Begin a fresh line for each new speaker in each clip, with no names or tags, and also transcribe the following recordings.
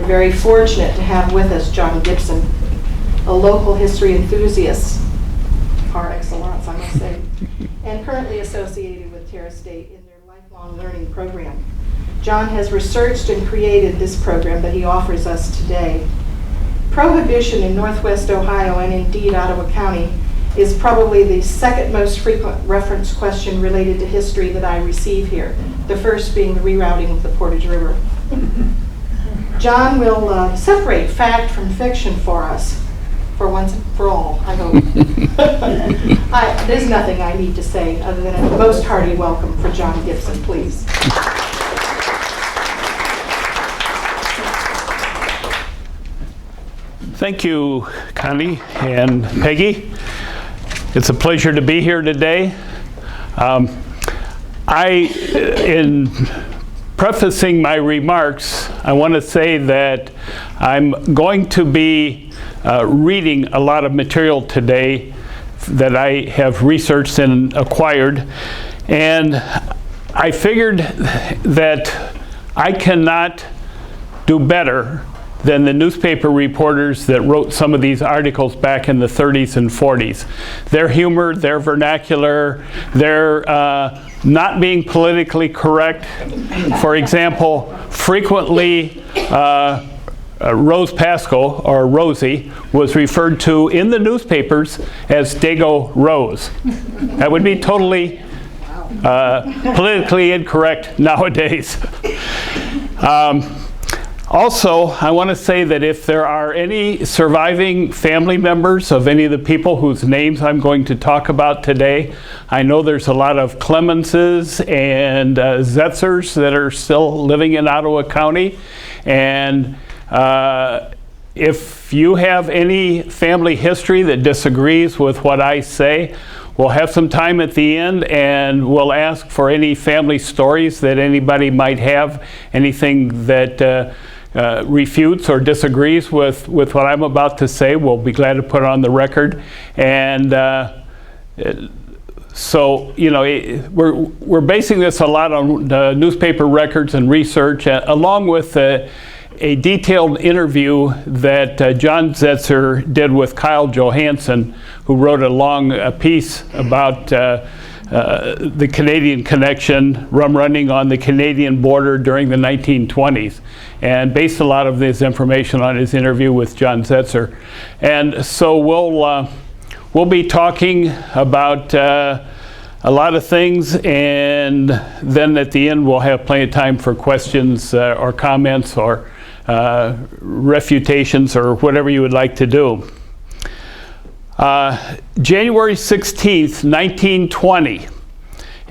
very fortunate to have with us John Gibson, a local history enthusiast par excellence, I must say, and currently associated with Terra State in their lifelong learning program. John has researched and created this program that he offers us today. Prohibition in Northwest Ohio, and indeed Ottawa County, is probably the second most frequent reference question related to history that I receive here, the first being the rerouting of the Portage River. John will separate fact from fiction for us, for once and for all, I hope. There's nothing I need to say other than a most hearty welcome for John Gibson, please.
Thank you, Connie and Peggy. It's a pleasure to be here today. In prefacing my remarks, I want to say that I'm going to be reading a lot of material today that I have researched and acquired, and I figured that I cannot do better than the newspaper reporters that wrote some of these articles back in the 30s and 40s. Their humor, their vernacular, their not being politically correct. For example, frequently Rose Pasco, or Rosie, was referred to in the newspapers as Dago Rose. That would be totally politically incorrect nowadays. Also, I want to say that if there are any surviving family members of any of the people whose names I'm going to talk about today, I know there's a lot of Clemenses and Zetzers that are still living in Ottawa County. And if you have any family history that disagrees with what I say, we'll have some time at the end and we'll ask for any family stories that anybody might have, anything that refutes or disagrees with what I'm about to say. We'll be glad to put it on the record. And so, you know, we're basing this a lot on newspaper records and research, along with a detailed interview that John Zetzer did with Kyle Johansson, who wrote a long piece about the Canadian connection, rum running on the Canadian border during the 1920s, and based a lot of this information on his interview with John Zetzer. And so we'll be talking about a lot of things, and then at the end we'll have plenty of time for questions or comments or refutations or whatever you would like to do. January 16th, 1920,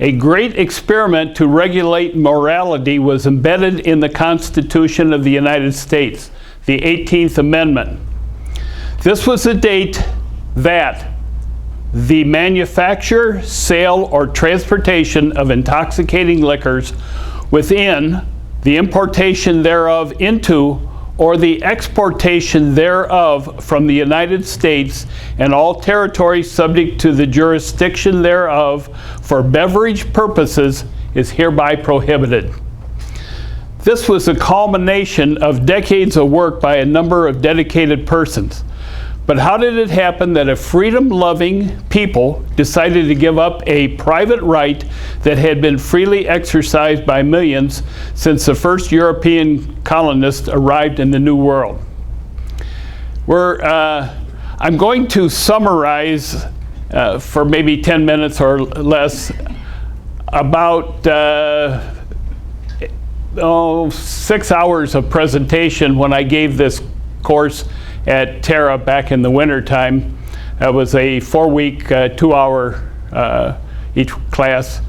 a great experiment to regulate morality was embedded in the Constitution of the United States, the 18th Amendment. This was the date that the manufacture, sale, or transportation of intoxicating liquors within, the importation thereof into, or the exportation thereof from the United States and all territories subject to the jurisdiction thereof for beverage purposes is hereby prohibited. This was a culmination of decades of work by a number of dedicated persons. But how did it happen that a freedom-loving people decided to give up a private right that had been freely exercised by millions since the first European colonists arrived in the New World? I'm going to summarize for maybe 10 minutes or less about 6 hours of presentation when I gave this course at Terra back in the winter time. That was a 4-week, 2-hour each class,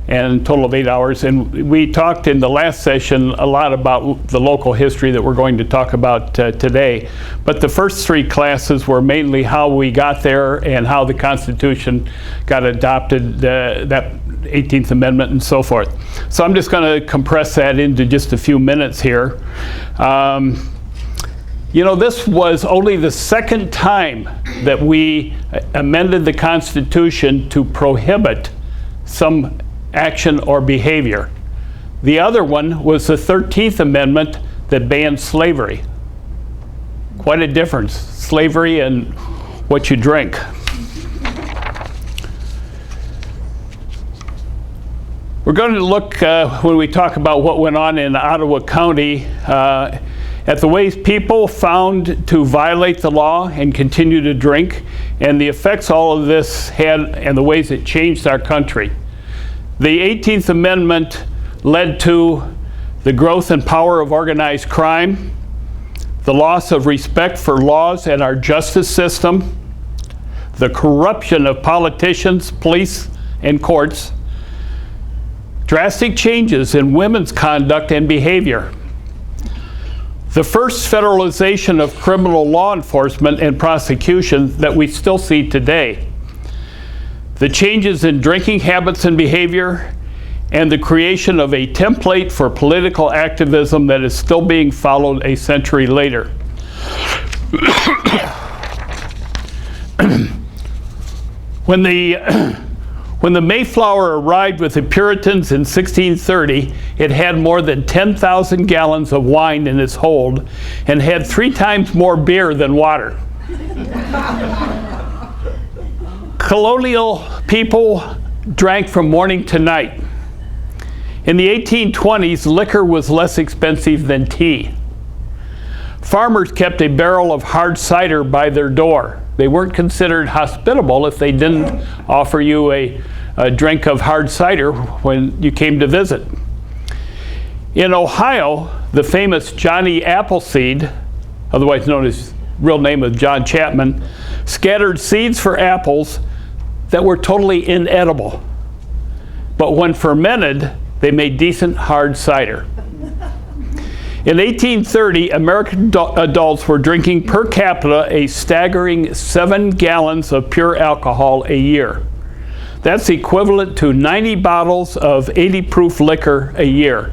and a total of 8 hours. And we talked in the last session a lot about the local history that we're going to talk about today. But the first 3 classes were mainly how we got there and how the Constitution got adopted, that 18th Amendment and so forth. So I'm just going to compress that into just a few minutes here. You know, this was only the second time that we amended the Constitution to prohibit some action or behavior. The other one was the 13th Amendment that banned slavery. Quite a difference, slavery and what you drink. We're going to look, when we talk about what went on in Ottawa County, at the ways people found to violate the law and continue to drink, and the effects all of this had and the ways it changed our country. The 18th Amendment led to the growth and power of organized crime, the loss of respect for laws and our justice system, the corruption of politicians, police, and courts, drastic changes in women's conduct and behavior, the first federalization of criminal law enforcement and prosecution that we still see today, the changes in drinking habits and behavior, and the creation of a template for political activism that is still being followed a century later. When the Mayflower arrived with the Puritans in 1630, it had more than 10,000 gallons of wine in its hold and had 3 times more beer than water. Colonial people drank from morning to night. In the 1820s, liquor was less expensive than tea. Farmers kept a barrel of hard cider by their door. They weren't considered hospitable if they didn't offer you a drink of hard cider when you came to visit. In Ohio, the famous Johnny Appleseed, otherwise known as real name of John Chapman, scattered seeds for apples that were totally inedible. But when fermented, they made decent hard cider. In 1830, American adults were drinking per capita a staggering 7 gallons of pure alcohol a year. That's equivalent to 90 bottles of 80 proof liquor a year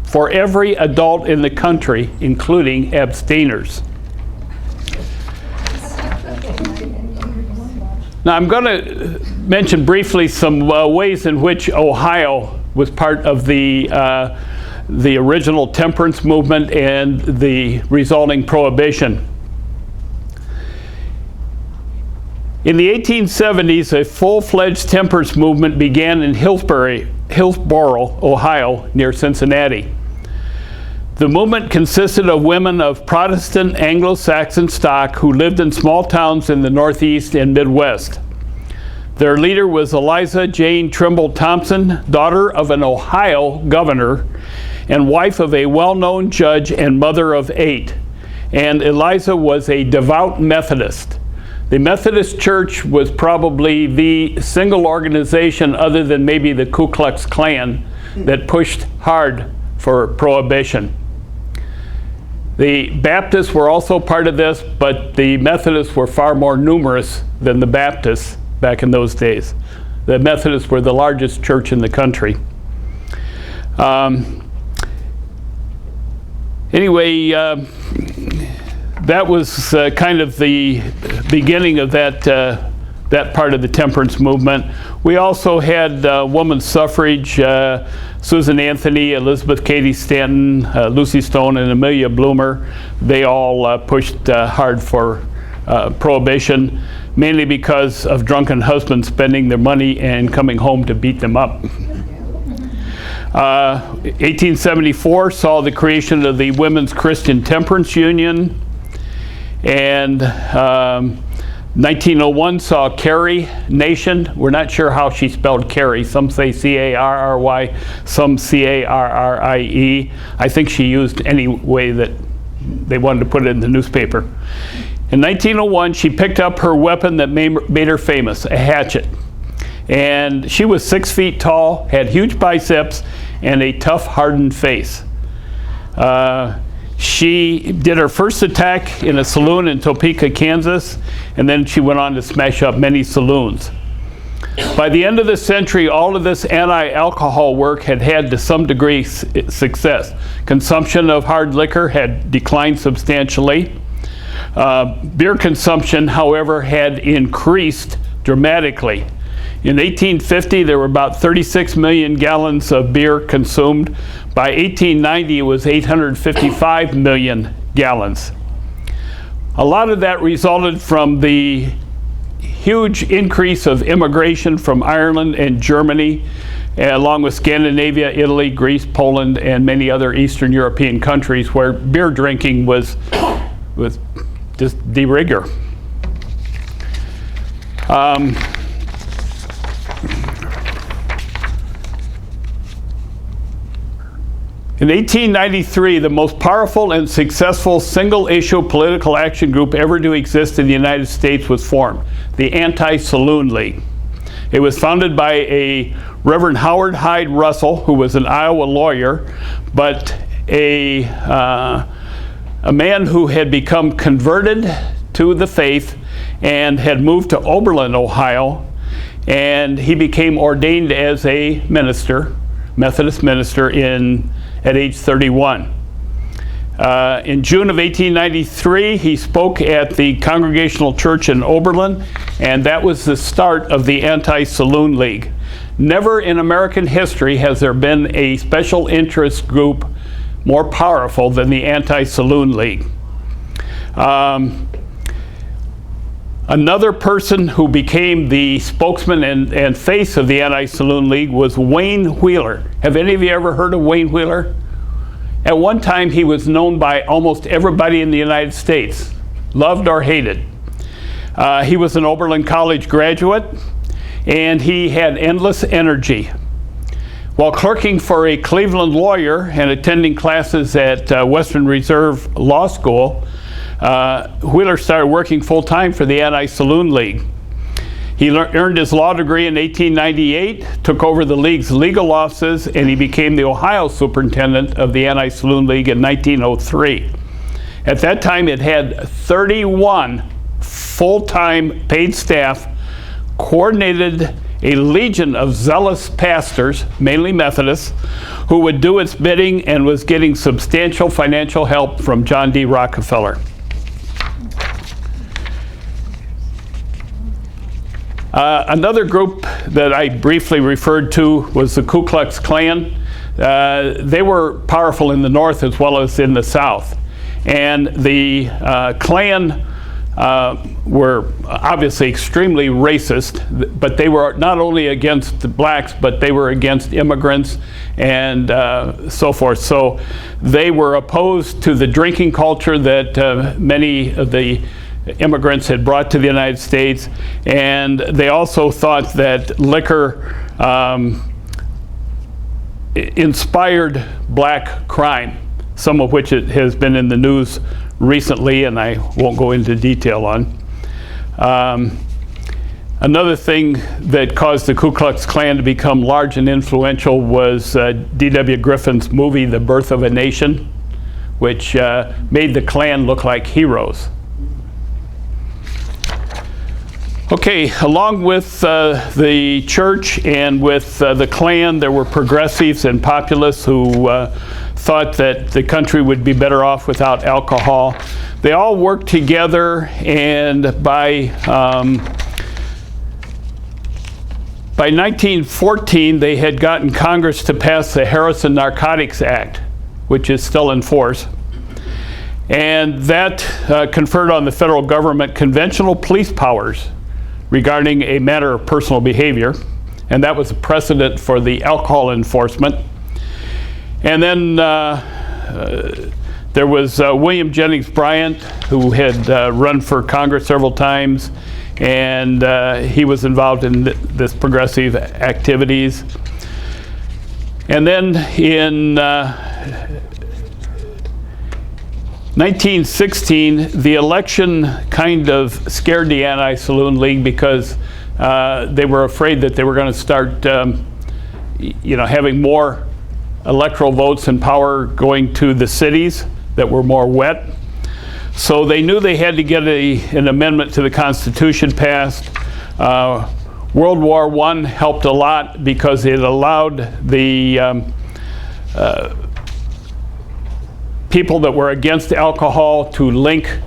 for every adult in the country, including abstainers. Now I'm going to mention briefly some ways in which Ohio was part of the original temperance movement and the resulting prohibition. In the 1870s, a full-fledged temperance movement began in Hillsboro, Ohio, near Cincinnati. The movement consisted of women of Protestant Anglo-Saxon stock who lived in small towns in the Northeast and Midwest. Their leader was Eliza Jane Trimble Thompson, daughter of an Ohio governor and wife of a well-known judge and mother of 8. And Eliza was a devout Methodist. The Methodist Church was probably the single organization, other than maybe the Ku Klux Klan, that pushed hard for prohibition. The Baptists were also part of this, but the Methodists were far more numerous than the Baptists back in those days. The Methodists were the largest church in the country. Anyway, that was kind of the beginning of that part of the temperance movement. We also had women's suffrage, Susan Anthony, Elizabeth Cady Stanton, Lucy Stone, and Amelia Bloomer. They all pushed hard for prohibition, mainly because of drunken husbands spending their money and coming home to beat them up. 1874 saw the creation of the Women's Christian Temperance Union, and 1901 saw Carrie Nation. We're not sure how she spelled Carrie. Some say C-A-R-R-Y, some C-A-R-R-I-E. I think she used any way that they wanted to put it in the newspaper. In 1901, she picked up her weapon that made her famous, a hatchet. And she was 6 feet tall, had huge biceps, and a tough, hardened face. She did her first attack in a saloon in Topeka, Kansas, and then she went on to smash up many saloons. By the end of the century, all of this anti-alcohol work had to some degree success. Consumption of hard liquor had declined substantially. Beer consumption, however, had increased dramatically. In 1850, there were about 36 million gallons of beer consumed. By 1890, it was 855 million gallons. A lot of that resulted from the huge increase of immigration from Ireland and Germany, along with Scandinavia, Italy, Greece, Poland, and many other Eastern European countries where beer drinking was just de rigueur. In 1893, the most powerful and successful single-issue political action group ever to exist in the United States was formed, the Anti-Saloon League. It was founded by a Reverend Howard Hyde Russell, who was an Iowa lawyer, but a man who had become converted to the faith and had moved to Oberlin, Ohio, and he became ordained as a minister, Methodist minister, at age 31. In June of 1893, he spoke at the Congregational Church in Oberlin, and that was the start of the Anti-Saloon League. Never in American history has there been a special interest group more powerful than the Anti-Saloon League. Another person who became the spokesman and face of the Anti-Saloon League was Wayne Wheeler. Have any of you ever heard of Wayne Wheeler? At one time, he was known by almost everybody in the United States, loved or hated. He was an Oberlin College graduate, and he had endless energy. While clerking for a Cleveland lawyer and attending classes at Western Reserve Law School, Wheeler started working full-time for the Anti-Saloon League. He earned his law degree in 1898, took over the league's legal offices, and he became the Ohio superintendent of the Anti-Saloon League in 1903. At that time, it had 31 full-time paid staff, coordinated a legion of zealous pastors, mainly Methodists, who would do its bidding and was getting substantial financial help from John D. Rockefeller. Another group that I briefly referred to was the Ku Klux Klan. They were powerful in the North as well as in the South. And the Klan were obviously extremely racist, but they were not only against the blacks, but they were against immigrants and so forth. So they were opposed to the drinking culture that many of the immigrants had brought to the United States, and they also thought that liquor inspired black crime, some of which it has been in the news recently, and I won't go into detail on. Another thing that caused the Ku Klux Klan to become large and influential was D.W. Griffin's movie, The Birth of a Nation, which made the Klan look like heroes. Okay, along with the church and with the Klan, there were progressives and populists who thought that the country would be better off without alcohol. They all worked together, and by 1914, they had gotten Congress to pass the Harrison Narcotics Act, which is still in force. And that conferred on the federal government conventional police powers regarding a matter of personal behavior, and that was a precedent for the alcohol enforcement. And then there was William Jennings Bryant, who had run for Congress several times, and he was involved in this progressive activities. And then in 1916, the election kind of scared the Anti-Saloon League because they were afraid that they were going to start, having more electoral votes and power going to the cities that were more wet. So they knew they had to get an amendment to the Constitution passed. World War I helped a lot because it allowed the people that were against alcohol to link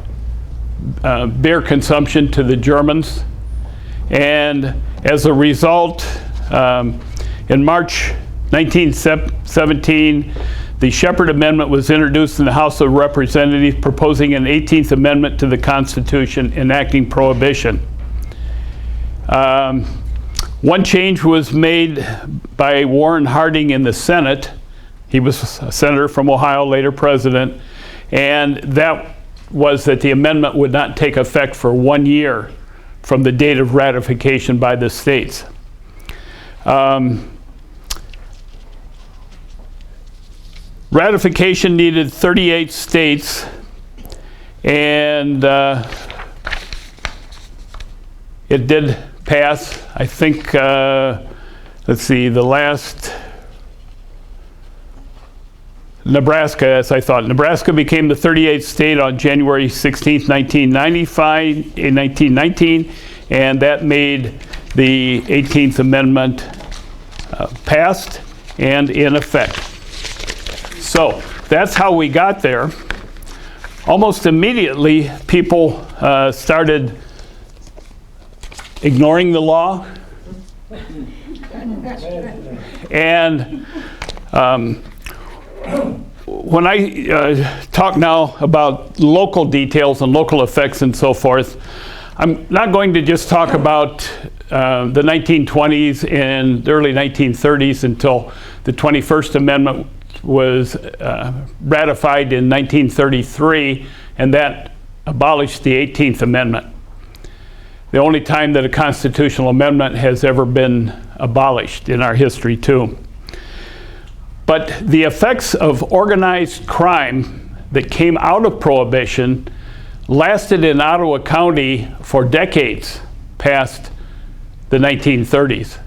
beer consumption to the Germans. And as a result, in March 1917, the Shepherd Amendment was introduced in the House of Representatives, proposing an 18th Amendment to the Constitution enacting Prohibition. One change was made by Warren Harding in the Senate. He was a senator from Ohio, later president, and that was that the amendment would not take effect for 1 year from the date of ratification by the states. Ratification needed 38 states, and it did pass. I think, let's see, the last, Nebraska, as I thought. Nebraska became the 38th state on January 16, 1919, and that made the 18th Amendment passed and in effect. So that's how we got there. Almost immediately, people started ignoring the law. And when I talk now about local details and local effects and so forth, I'm not going to just talk about the 1920s and the early 1930s until the 21st Amendment was ratified in 1933, and that abolished the 18th Amendment. The only time that a constitutional amendment has ever been abolished in our history, too. But the effects of organized crime that came out of Prohibition lasted in Ottawa County for decades past the 1930s.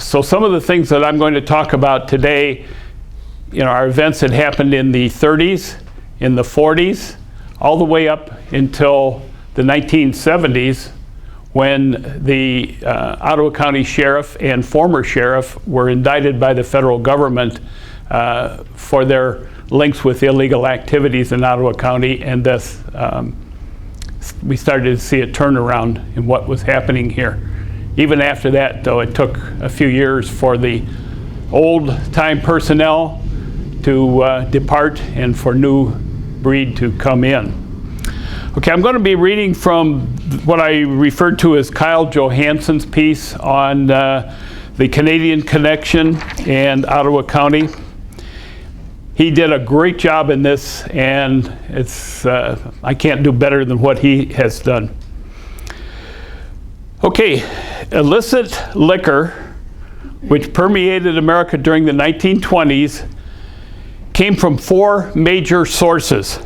So some of the things that I'm going to talk about today, are events that happened in the 30s, in the 40s, all the way up until the 1970s, when the Ottawa County Sheriff and former Sheriff were indicted by the federal government for their links with illegal activities in Ottawa County, and thus we started to see a turnaround in what was happening here. Even after that, though, it took a few years for the old-time personnel to depart and for new breed to come in. Okay, I'm going to be reading from what I referred to as Kyle Johansson's piece on the Canadian Connection and Ottawa County. He did a great job in this, and it's I can't do better than what he has done. Okay, illicit liquor, which permeated America during the 1920s, came from 4 major sources.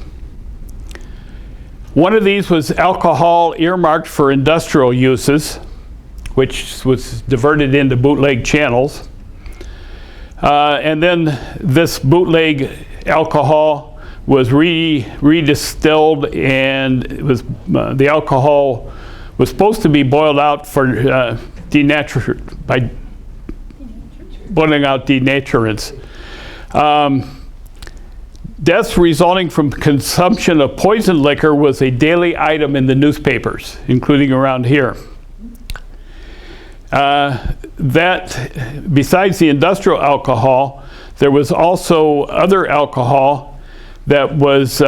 One of these was alcohol earmarked for industrial uses, which was diverted into bootleg channels. And then this bootleg alcohol was redistilled, and it was the alcohol was supposed to be boiled out for by boiling out denaturants. Deaths resulting from consumption of poisoned liquor was a daily item in the newspapers, including around here. That, besides the industrial alcohol, there was also other alcohol that was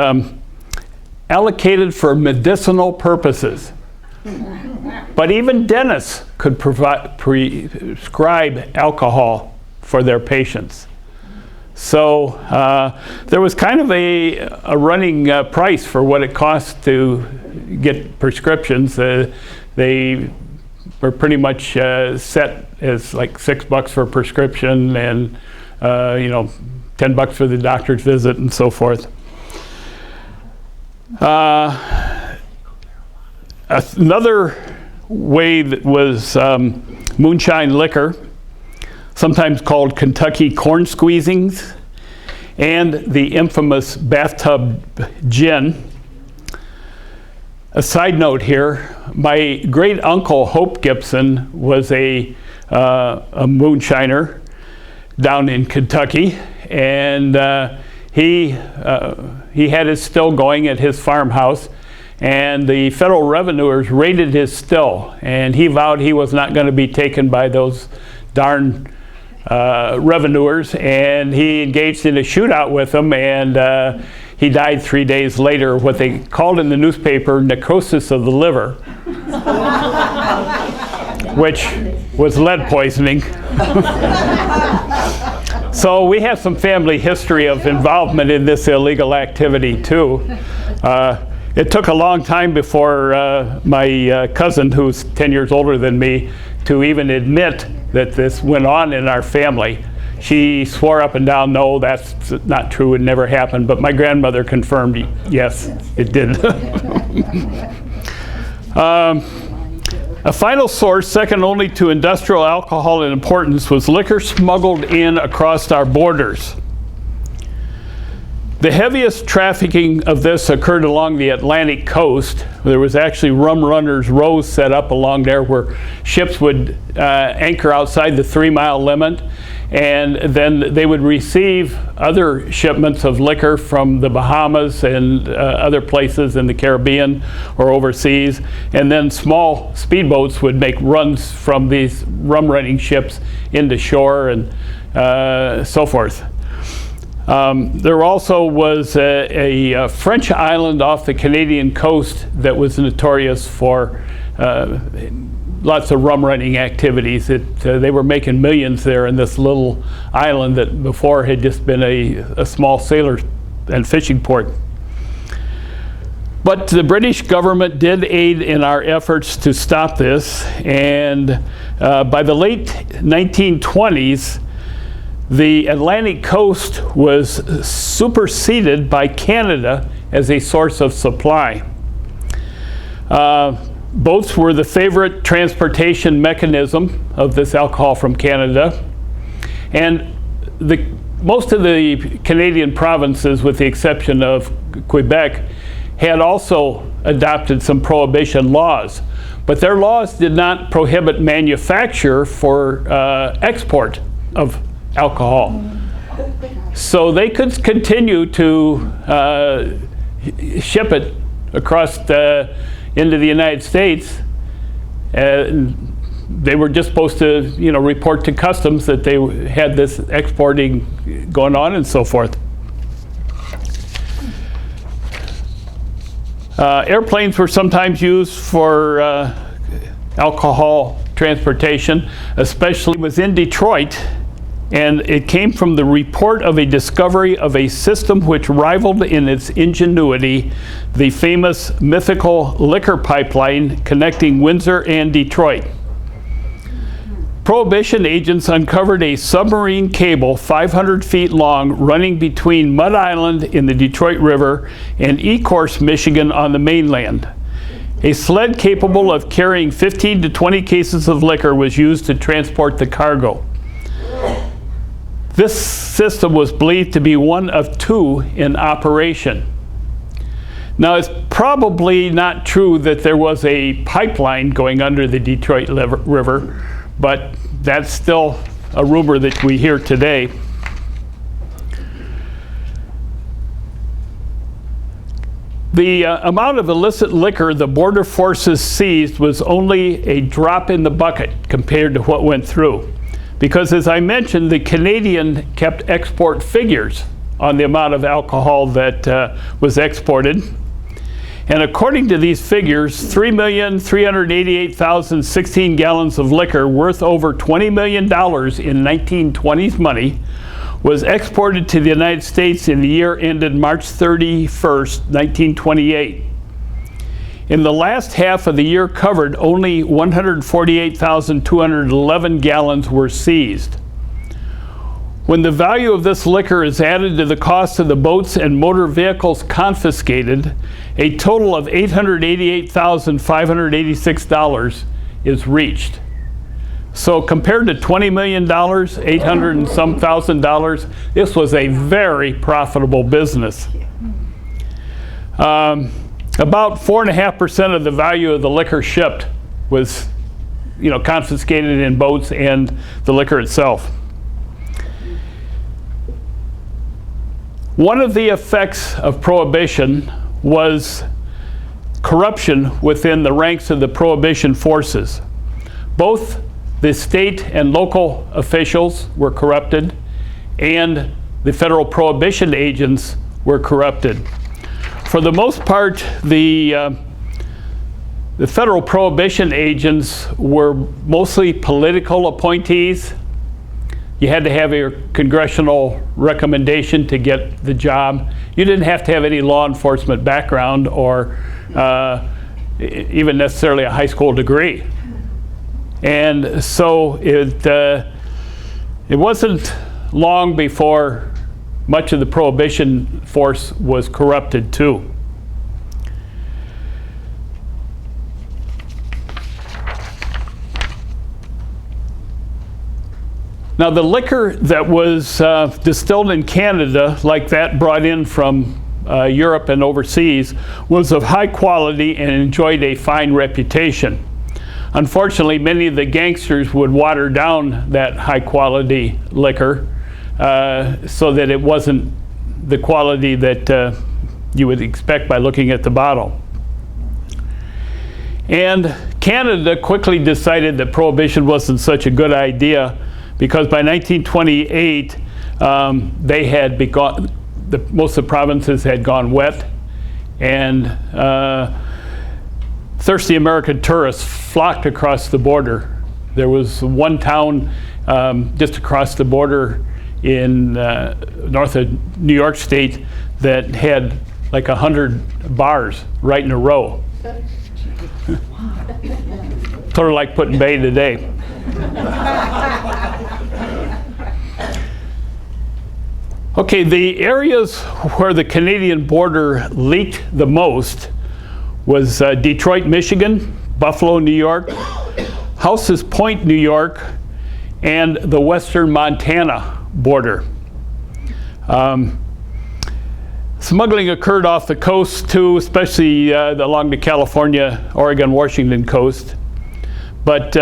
allocated for medicinal purposes. But even dentists could prescribe alcohol for their patients. So there was kind of a running price for what it cost to get prescriptions. They were pretty much set as like $6 for a prescription, and $10 for the doctor's visit and so forth. Another way that was moonshine liquor, sometimes called Kentucky corn squeezings, and the infamous bathtub gin. A side note here, my great uncle Hope Gibson was a moonshiner down in Kentucky, and he had his still going at his farmhouse, and the federal revenuers raided his still, and he vowed he was not going to be taken by those darn revenuers, and he engaged in a shootout with them, and he died 3 days later, what they called in the newspaper necrosis of the liver, which was lead poisoning. So we have some family history of involvement in this illegal activity too. It took a long time before my cousin, who's 10 years older than me, to even admit that this went on in our family. She swore up and down, no, that's not true, it never happened. But my grandmother confirmed, yes, it did. A final source, second only to industrial alcohol in importance, was liquor smuggled in across our borders. The heaviest trafficking of this occurred along the Atlantic coast. There was actually rum runners' rows set up along there where ships would anchor outside the 3-mile limit, and then they would receive other shipments of liquor from the Bahamas and other places in the Caribbean or overseas, and then small speedboats would make runs from these rum running ships into shore and so forth. There also was a French island off the Canadian coast that was notorious for lots of rum running activities. They were making millions there in this little island that before had just been a small sailor and fishing port. But the British government did aid in our efforts to stop this, and by the late 1920s, the Atlantic coast was superseded by Canada as a source of supply. Boats were the favorite transportation mechanism of this alcohol from Canada, and most of the Canadian provinces, with the exception of Quebec, had also adopted some prohibition laws, but their laws did not prohibit manufacture for export of alcohol. So they could continue to ship it across into the United States. They were just supposed to, report to customs that they had this exporting going on and so forth. Airplanes were sometimes used for alcohol transportation, especially was in Detroit. And it came from the report of a discovery of a system which rivaled in its ingenuity the famous mythical liquor pipeline connecting Windsor and Detroit. Prohibition agents uncovered a submarine cable 500 feet long running between Mud Island in the Detroit River and Ecorse, Michigan on the mainland. A sled capable of carrying 15 to 20 cases of liquor was used to transport the cargo. This system was believed to be one of 2 in operation. Now, it's probably not true that there was a pipeline going under the Detroit River, but that's still a rumor that we hear today. The amount of illicit liquor the border forces seized was only a drop in the bucket compared to what went through. Because as I mentioned, the Canadian kept export figures on the amount of alcohol that was exported. And according to these figures, 3,388,016 gallons of liquor worth over $20 million in 1920s money was exported to the United States in the year ended March 31st, 1928. In the last half of the year covered, only 148,211 gallons were seized. When the value of this liquor is added to the cost of the boats and motor vehicles confiscated, a total of $888,586 is reached. So compared to $20 million, 800 and some thousand dollars, this was a very profitable business. About 4.5% of the value of the liquor shipped was, confiscated in boats and the liquor itself. One of the effects of Prohibition was corruption within the ranks of the Prohibition forces. Both the state and local officials were corrupted, and the federal prohibition agents were corrupted. For the most part, the federal prohibition agents were mostly political appointees. You had to have a congressional recommendation to get the job. You didn't have to have any law enforcement background or even necessarily a high school degree. And so it wasn't long before much of the prohibition force was corrupted too. Now, the liquor that was distilled in Canada, like that brought in from Europe and overseas, was of high quality and enjoyed a fine reputation. Unfortunately, many of the gangsters would water down that high quality liquor so that it wasn't the quality that you would expect by looking at the bottle. And Canada quickly decided that prohibition wasn't such a good idea, because by 1928 they had begun, most of the provinces had gone wet, and thirsty American tourists flocked across the border. There was one town just across the border in north of New York State that had like 100 bars right in a row. Sort of like putting Bay today. Okay, the areas where the Canadian border leaked the most was Detroit, Michigan, Buffalo, New York, Houses Point, New York, and the western Montana border. Smuggling occurred off the coast too, especially along the California, Oregon, Washington coast. But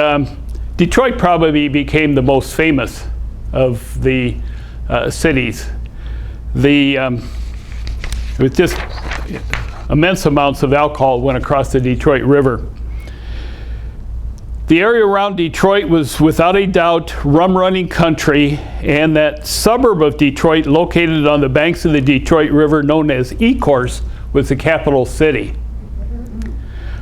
Detroit probably became the most famous of the cities. It was just immense amounts of alcohol went across the Detroit River. The area around Detroit was without a doubt rum running country, and that suburb of Detroit located on the banks of the Detroit River known as Ecorse was the capital city.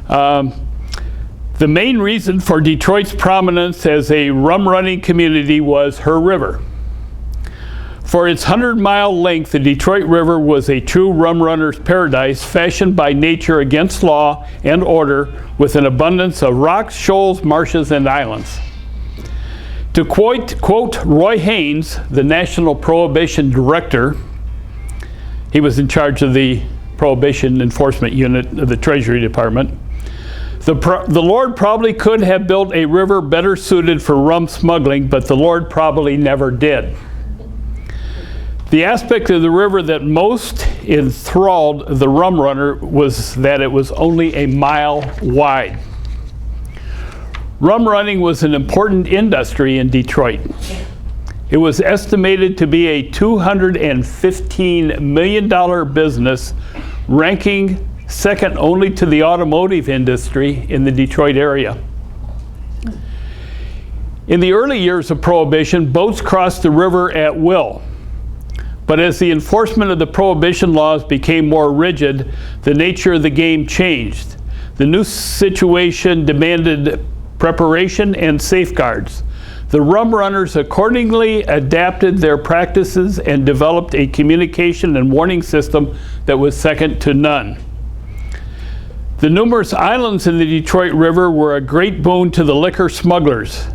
The main reason for Detroit's prominence as a rum running community was her river. For its 100-mile length, the Detroit River was a true rum runner's paradise, fashioned by nature against law and order, with an abundance of rocks, shoals, marshes, and islands. To quote Roy Haynes, the National Prohibition Director, he was in charge of the Prohibition Enforcement Unit of the Treasury Department, the Lord probably could have built a river better suited for rum smuggling, but the Lord probably never did. The aspect of the river that most enthralled the rum runner was that it was only a mile wide. Rum running was an important industry in Detroit. It was estimated to be a $215 million business, ranking second only to the automotive industry in the Detroit area. In the early years of Prohibition, boats crossed the river at will. But as the enforcement of the Prohibition laws became more rigid, the nature of the game changed. The new situation demanded preparation and safeguards. The rum runners accordingly adapted their practices and developed a communication and warning system that was second to none. The numerous islands in the Detroit River were a great boon to the liquor smugglers.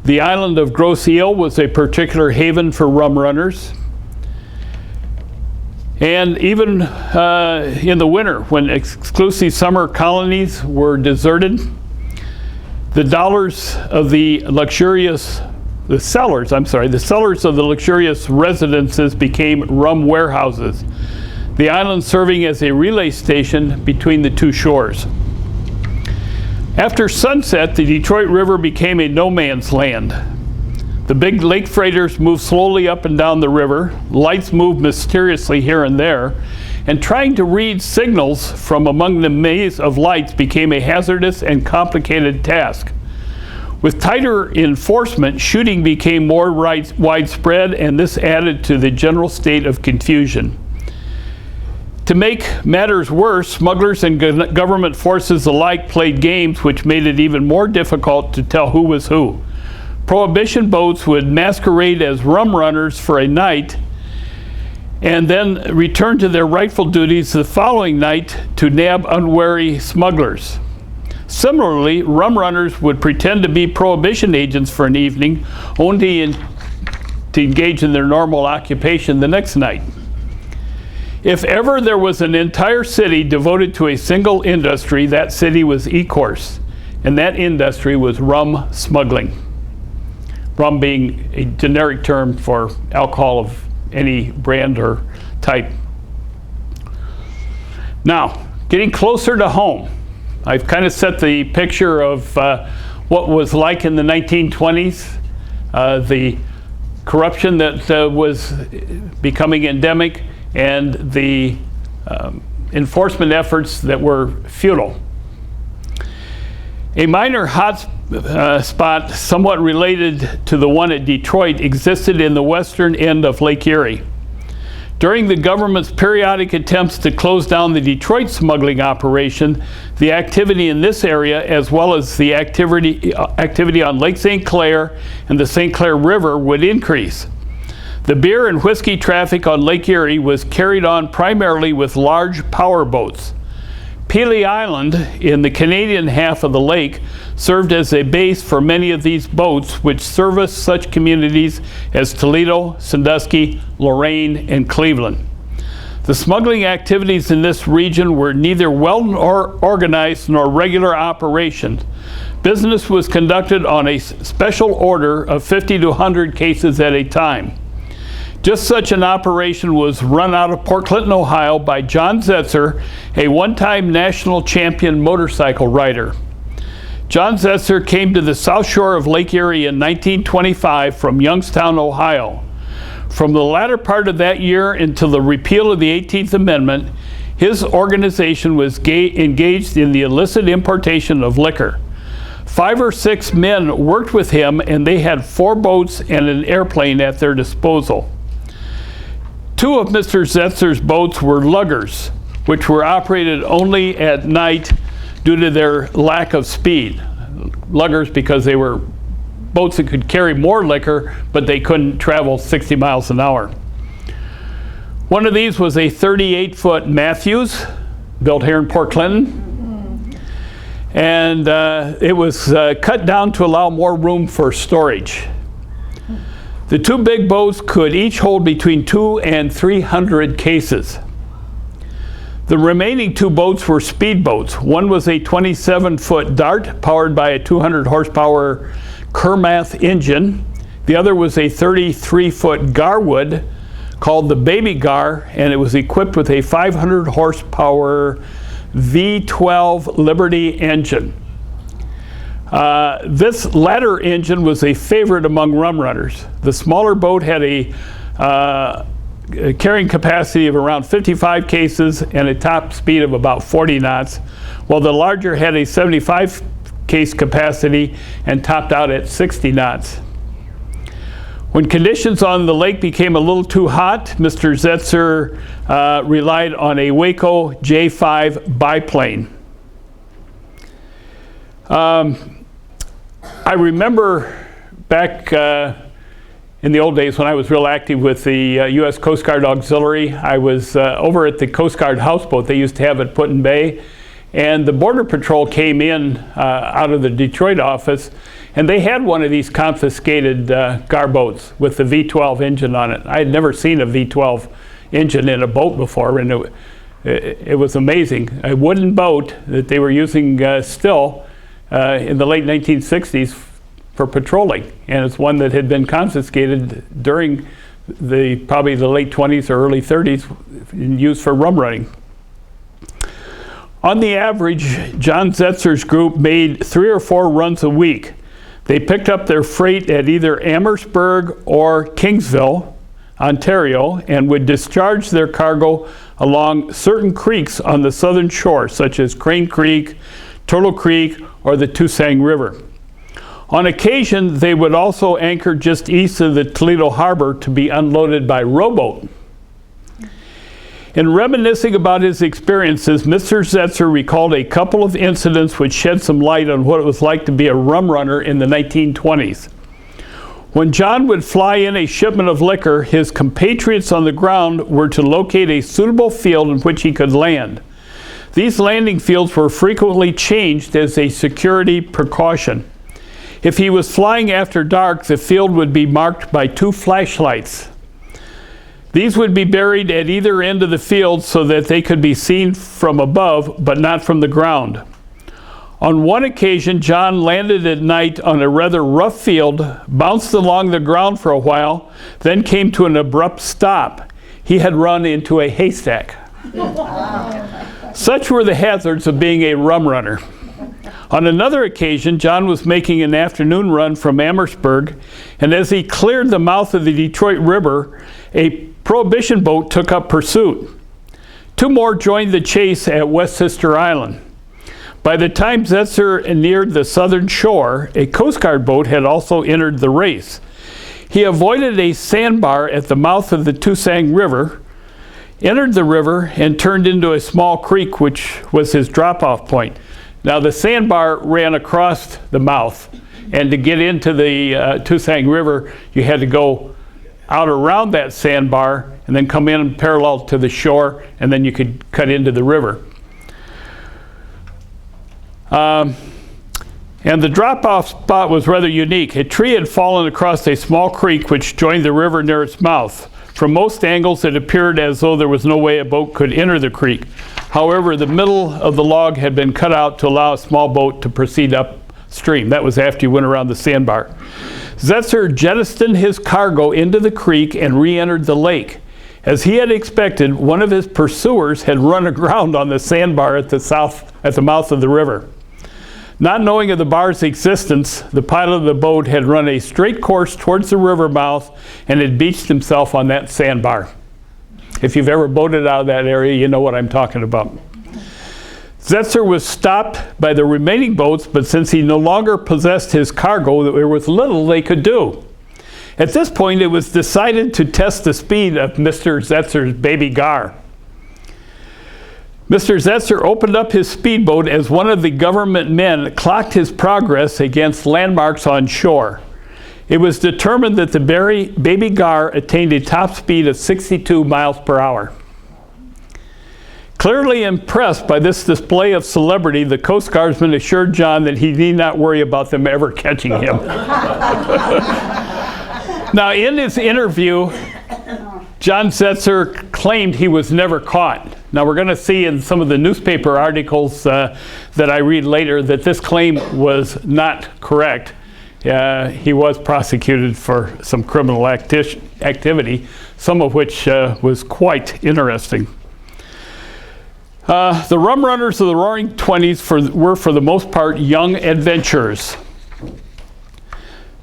The island of Grosse Ile was a particular haven for rum runners. And even in the winter, when exclusive summer colonies were deserted, the cellars of the luxurious residences became rum warehouses, the island serving as a relay station between the two shores. After sunset, the Detroit River became a no man's land. The big lake freighters moved slowly up and down the river, lights moved mysteriously here and there, and trying to read signals from among the maze of lights became a hazardous and complicated task. With tighter enforcement, shooting became more widespread, and this added to the general state of confusion. To make matters worse, smugglers and government forces alike played games which made it even more difficult to tell who was who. Prohibition boats would masquerade as rum runners for a night and then return to their rightful duties the following night to nab unwary smugglers. Similarly, rum runners would pretend to be prohibition agents for an evening, only to engage in their normal occupation the next night. If ever there was an entire city devoted to a single industry, that city was Ecorse, and that industry was rum smuggling. Rum being a generic term for alcohol of any brand or type. Now, getting closer to home, I've kind of set the picture of what was like in the 1920s, the corruption that was becoming endemic, and the enforcement efforts that were futile. A minor hot spot somewhat related to the one at Detroit existed in the western end of Lake Erie. During the government's periodic attempts to close down the Detroit smuggling operation, the activity in this area, as well as the activity on Lake St. Clair and the St. Clair River, would increase. The beer and whiskey traffic on Lake Erie was carried on primarily with large power boats. Pelee Island, in the Canadian half of the lake, served as a base for many of these boats, which serviced such communities as Toledo, Sandusky, Lorain, and Cleveland. The smuggling activities in this region were neither well organized nor regular operations. Business was conducted on a special order of 50 to 100 cases at a time. Just such an operation was run out of Port Clinton, Ohio by John Zetzer, a one-time national champion motorcycle rider. John Zetzer came to the south shore of Lake Erie in 1925 from Youngstown, Ohio. From the latter part of that year until the repeal of the 18th Amendment, his organization was engaged in the illicit importation of liquor. 5 or 6 men worked with him, and they had 4 boats and an airplane at their disposal. 2 of Mr. Zetzer's boats were luggers, which were operated only at night due to their lack of speed. Luggers because they were boats that could carry more liquor, but they couldn't travel 60 miles an hour. One of these was a 38-foot Matthews, built here in Port Clinton. And it was cut down to allow more room for storage. The 2 big boats could each hold between 200 and 300 cases. The remaining 2 boats were speedboats. One was a 27-foot Dart powered by a 200 horsepower Kermath engine. The other was a 33-foot Garwood called the Baby Gar, and it was equipped with a 500 horsepower V12 Liberty engine. This latter engine was a favorite among rum runners. The smaller boat had a carrying capacity of around 55 cases and a top speed of about 40 knots, while the larger had a 75 case capacity and topped out at 60 knots. When conditions on the lake became a little too hot, Mr. Zetzer relied on a Waco J5 biplane. I remember back in the old days when I was real active with the U.S. Coast Guard Auxiliary. I was over at the Coast Guard houseboat they used to have at Put-in Bay, and the Border Patrol came in out of the Detroit office, and they had one of these confiscated Gar boats with the V12 engine on it. I had never seen a V12 engine in a boat before, and it was amazing. A wooden boat that they were using still in the late 1960s for patrolling, and it's one that had been confiscated during probably the late 20s or early 30s and used for rum running. On the average, John Zetzer's group made 3 or 4 runs a week. They picked up their freight at either Amherstburg or Kingsville, Ontario, and would discharge their cargo along certain creeks on the southern shore, such as Crane Creek, Turtle Creek, or the Toussaint River. On occasion, they would also anchor just east of the Toledo Harbor to be unloaded by rowboat. In reminiscing about his experiences, Mr. Zetzer recalled a couple of incidents which shed some light on what it was like to be a rum runner in the 1920s. When John would fly in a shipment of liquor, his compatriots on the ground were to locate a suitable field in which he could land. These landing fields were frequently changed as a security precaution. If he was flying after dark, the field would be marked by 2 flashlights. These would be buried at either end of the field so that they could be seen from above, but not from the ground. On one occasion, John landed at night on a rather rough field, bounced along the ground for a while, then came to an abrupt stop. He had run into a haystack. Such were the hazards of being a rum runner. On another occasion, John was making an afternoon run from Amherstburg, and as he cleared the mouth of the Detroit River, a Prohibition boat took up pursuit. 2 more joined the chase at West Sister Island. By the time Zetzer neared the southern shore, a Coast Guard boat had also entered the race. He avoided a sandbar at the mouth of the Tusang River, entered the river, and turned into a small creek, which was his drop-off point. Now, the sandbar ran across the mouth, and to get into the Tusang River, you had to go out around that sandbar and then come in parallel to the shore, and then you could cut into the river. And the drop-off spot was rather unique. A tree had fallen across a small creek which joined the river near its mouth. From most angles, it appeared as though there was no way a boat could enter the creek. However, the middle of the log had been cut out to allow a small boat to proceed upstream. That was after you went around the sandbar. Zetzer jettisoned his cargo into the creek and re-entered the lake. As he had expected, one of his pursuers had run aground on the sandbar at the mouth of the river. Not knowing of the bar's existence, the pilot of the boat had run a straight course towards the river mouth and had beached himself on that sandbar. If you've ever boated out of that area, you know what I'm talking about. Zetzer was stopped by the remaining boats, but since he no longer possessed his cargo, there was little they could do. At this point, it was decided to test the speed of Mr. Zetzer's baby Gar. Mr. Zetzer opened up his speedboat as one of the government men clocked his progress against landmarks on shore. It was determined that the baby Gar attained a top speed of 62 miles per hour. Clearly impressed by this display of celebrity, the Coast Guardsman assured John that he need not worry about them ever catching him. Now, in his interview, John Zetzer claimed he was never caught. Now, we're going to see in some of the newspaper articles that I read later that this claim was not correct. He was prosecuted for some criminal activity, some of which was quite interesting. The rum runners of the Roaring '20s were for the most part young adventurers.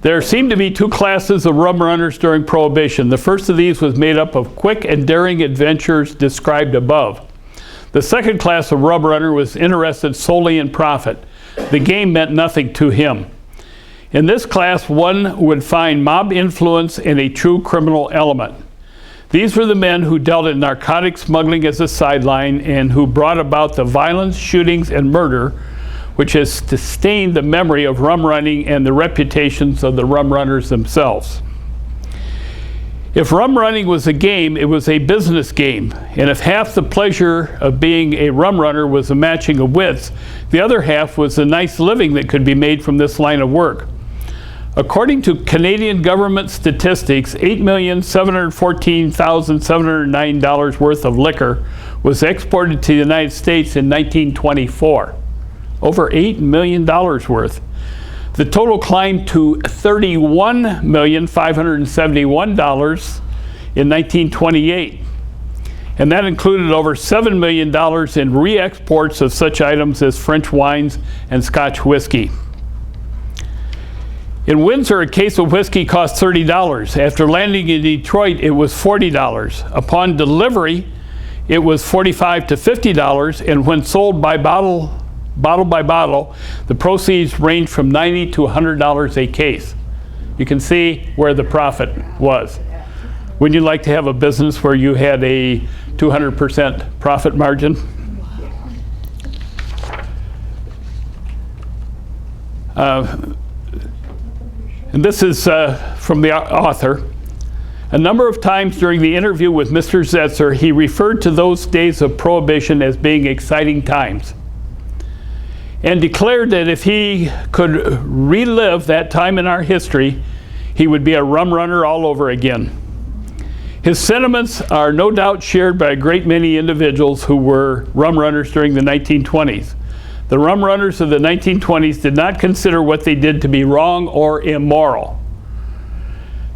There seemed to be 2 classes of rum runners during Prohibition. The first of these was made up of quick and daring adventurers described above. The second class of rum runner was interested solely in profit. The game meant nothing to him. In this class, one would find mob influence and a true criminal element. These were the men who dealt in narcotic smuggling as a sideline and who brought about the violence, shootings, and murder which has sustained the memory of rum running and the reputations of the rum runners themselves. If rum running was a game, it was a business game. And if half the pleasure of being a rum runner was the matching of wits, the other half was the nice living that could be made from this line of work. According to Canadian government statistics, $8,714,709 worth of liquor was exported to the United States in 1924. Over $8 million worth. The total climbed to $31,571 in 1928. And that included over $7 million in re-exports of such items as French wines and Scotch whiskey. In Windsor, a case of whiskey cost $30. After landing in Detroit, it was $40. Upon delivery, it was $45 to $50, and when sold by bottle bottle by bottle, the proceeds range from $90 to $100 a case. You can see where the profit was. Wouldn't you like to have a business where you had a 200% profit margin? And this is from the author. A number of times during the interview with Mr. Zetzer, he referred to those days of Prohibition as being exciting times, and declared that if he could relive that time in our history, he would be a rum runner all over again. His sentiments are no doubt shared by a great many individuals who were rum runners during the 1920s. The rum runners of the 1920s did not consider what they did to be wrong or immoral.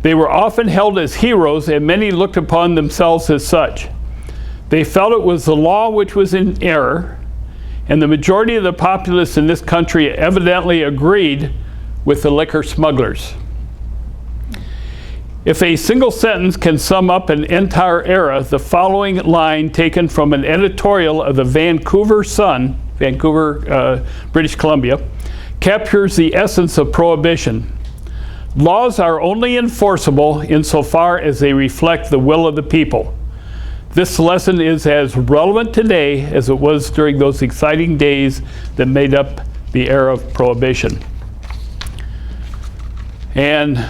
They were often held as heroes, and many looked upon themselves as such. They felt it was the law which was in error, and the majority of the populace in this country evidently agreed with the liquor smugglers. If a single sentence can sum up an entire era, the following line, taken from an editorial of the Vancouver Sun, Vancouver, British Columbia, captures the essence of Prohibition. Laws are only enforceable insofar as they reflect the will of the people. This lesson is as relevant today as it was during those exciting days that made up the era of Prohibition. And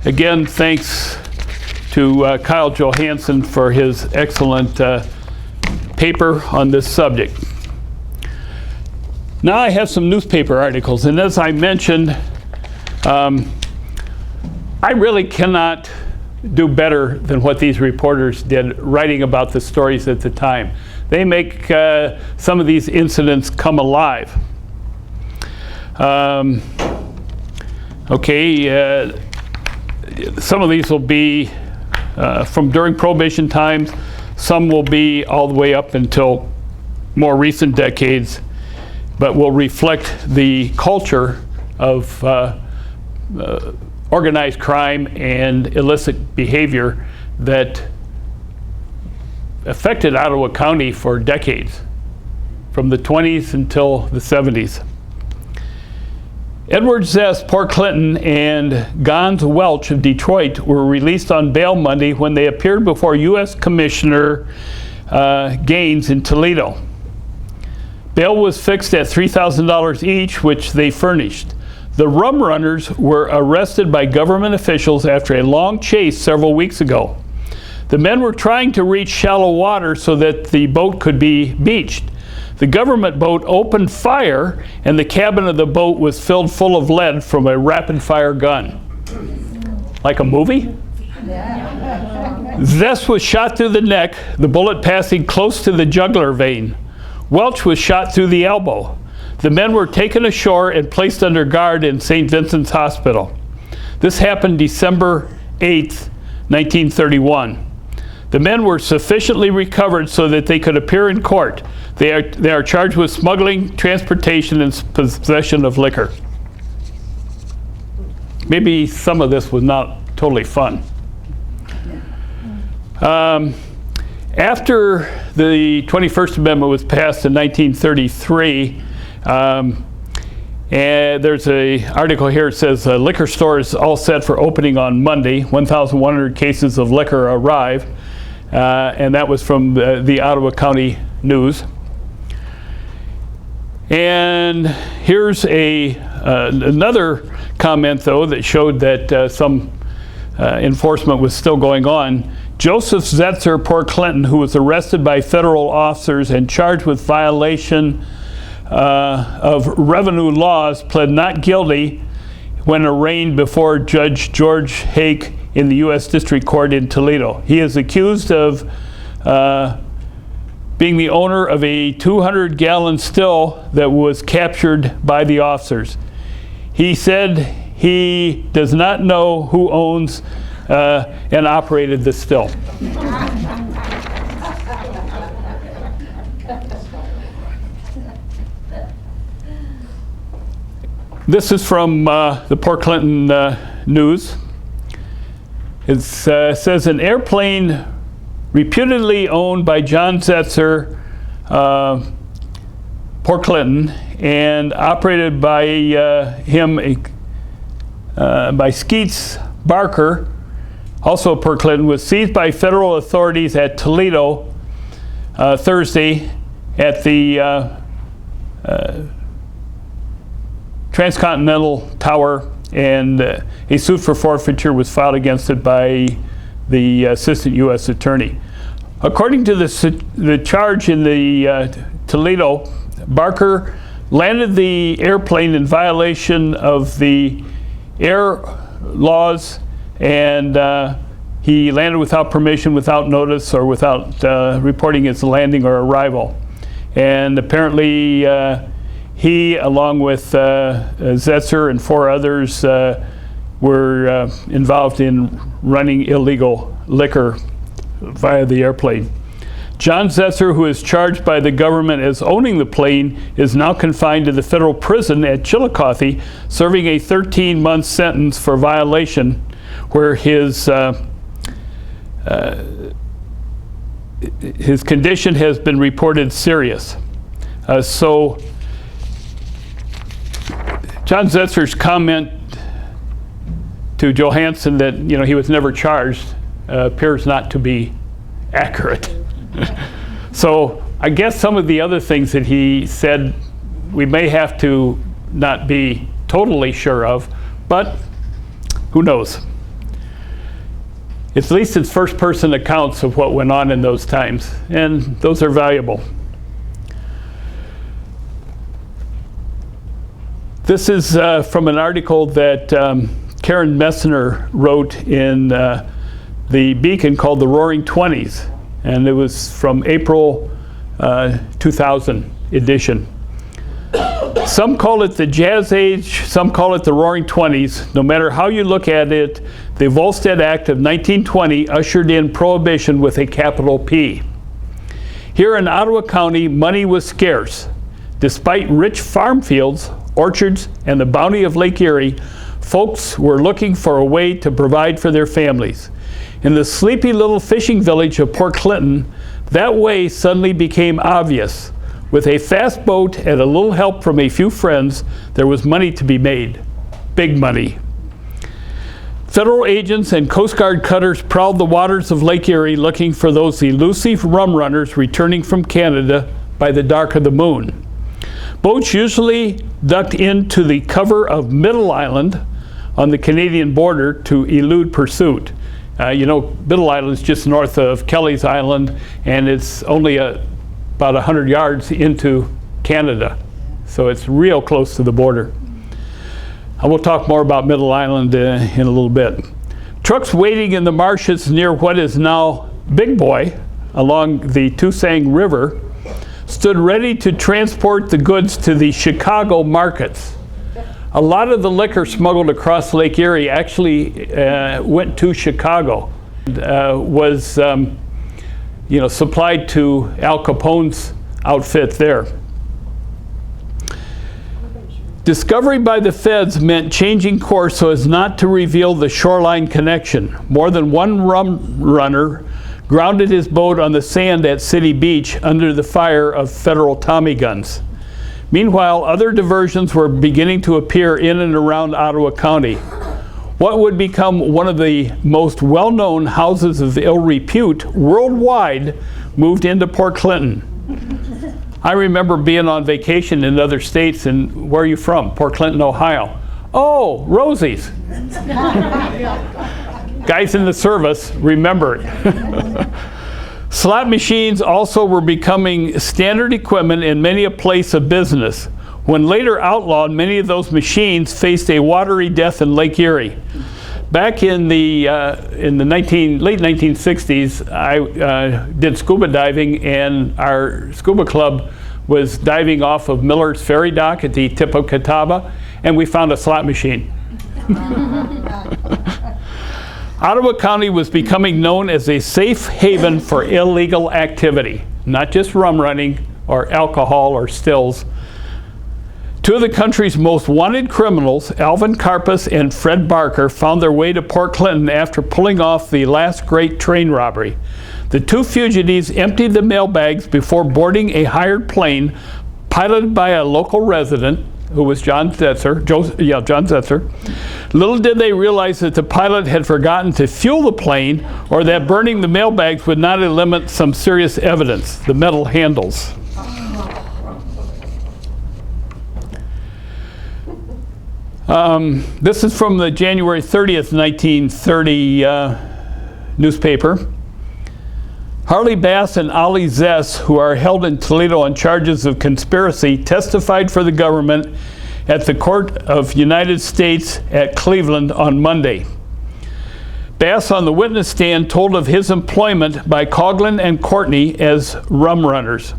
again, thanks to Kyle Johansson for his excellent paper on this subject. Now I have some newspaper articles, and as I mentioned, I really cannot do better than what these reporters did writing about the stories at the time. They make some of these incidents come alive. Some of these will be from during Prohibition times. Some will be all the way up until more recent decades, but will reflect the culture of organized crime and illicit behavior that affected Ottawa County for decades, from the 20s until the 70s. Edward Zest, Port Clinton, and Gons Welch of Detroit were released on bail Monday when they appeared before U.S. Commissioner Gaines in Toledo. Bail was fixed at $3,000 each, which they furnished. The rum runners were arrested by government officials after a long chase several weeks ago. The men were trying to reach shallow water so that the boat could be beached. The government boat opened fire, and the cabin of the boat was filled full of lead from a rapid-fire gun. Like a movie? Zest was shot through the neck, the bullet passing close to the jugular vein. Welch was shot through the elbow. The men were taken ashore and placed under guard in St. Vincent's Hospital. This happened December 8th, 1931. The men were sufficiently recovered so that they could appear in court. They are charged with smuggling, transportation, and possession of liquor. Maybe some of this was not totally fun. After the 21st Amendment was passed in 1933, and there's an article here that says liquor stores all set for opening on Monday. 1,100 cases of liquor arrive, and that was from the Ottawa County News. And here's another comment, though, that showed that some enforcement was still going on. Joseph Zetzer, Port Clinton, who was arrested by federal officers and charged with violation of revenue laws, pled not guilty when arraigned before Judge George Hake in the U.S. District Court in Toledo. He is accused of being the owner of a 200-gallon still that was captured by the officers. He said he does not know who owns and operated the still. This is from the Port Clinton News. It says an airplane reputedly owned by John Zetzer Port Clinton and operated by by Skeets Barker, also Port Clinton, was seized by federal authorities at Toledo Thursday at the Transcontinental Tower, and a suit for forfeiture was filed against it by the Assistant U.S. Attorney. According to the charge in the Toledo, Barker landed the airplane in violation of the air laws, and he landed without permission, without notice, or without reporting his landing or arrival. And apparently he, along with Zetzer and 4 others, were involved in running illegal liquor via the airplane. John Zetzer, who is charged by the government as owning the plane, is now confined to the federal prison at Chillicothe, serving a 13-month sentence for violation, where his condition has been reported serious. So John Zetzer's comment to Johansson that he was never charged appears not to be accurate. So I guess some of the other things that he said we may have to not be totally sure of, but who knows? At least it's first-person accounts of what went on in those times, and those are valuable. This is from an article that Karen Messner wrote in the Beacon called The Roaring Twenties, and it was from April 2000 edition. Some call it the Jazz Age, some call it the Roaring Twenties. No matter how you look at it, the Volstead Act of 1920 ushered in Prohibition with a capital P. Here in Ottawa County, money was scarce. Despite rich farm fields, orchards, and the bounty of Lake Erie, folks were looking for a way to provide for their families. In the sleepy little fishing village of Port Clinton, that way suddenly became obvious. With a fast boat and a little help from a few friends, there was money to be made. Big money. Federal agents and Coast Guard cutters prowled the waters of Lake Erie looking for those elusive rum runners returning from Canada by the dark of the moon. Boats usually ducked into the cover of Middle Island on the Canadian border to elude pursuit. Middle Island is just north of Kelly's Island, and it's only about 100 yards into Canada. So it's real close to the border. I will talk more about Middle Island in a little bit. Trucks waiting in the marshes near what is now Big Boy along the Toussaint River stood ready to transport the goods to the Chicago markets. A lot of the liquor smuggled across Lake Erie actually went to Chicago, was supplied to Al Capone's outfit there. Discovery by the feds meant changing course so as not to reveal the shoreline connection. More than one rum runner grounded his boat on the sand at City Beach under the fire of federal Tommy guns. Meanwhile, other diversions were beginning to appear in and around Ottawa County. What would become one of the most well-known houses of ill repute worldwide moved into Port Clinton. I remember being on vacation in other states, and where are you from? Port Clinton, Ohio. Oh, Rosie's. Guys in the service remember it. Slot machines also were becoming standard equipment in many a place of business. When later outlawed, many of those machines faced a watery death in Lake Erie. Back in the late 1960s, I did scuba diving, and our scuba club was diving off of Miller's Ferry Dock at the tip of Catawba, and we found a slot machine. Ottawa County was becoming known as a safe haven for illegal activity, not just rum running or alcohol or stills. Two of the country's most wanted criminals, Alvin Karpus and Fred Barker, found their way to Port Clinton after pulling off the last great train robbery. The two fugitives emptied the mail bags before boarding a hired plane, piloted by a local resident who was John Zetzer. John Zetzer. Little did they realize that the pilot had forgotten to fuel the plane, or that burning the mailbags would not eliminate some serious evidence, the metal handles. This is from the January 30th, 1930 newspaper. Harley Bass and Ollie Zess, who are held in Toledo on charges of conspiracy, testified for the government at the Court of United States at Cleveland on Monday. Bass, on the witness stand, told of his employment by Coughlin and Courtney as rum runners.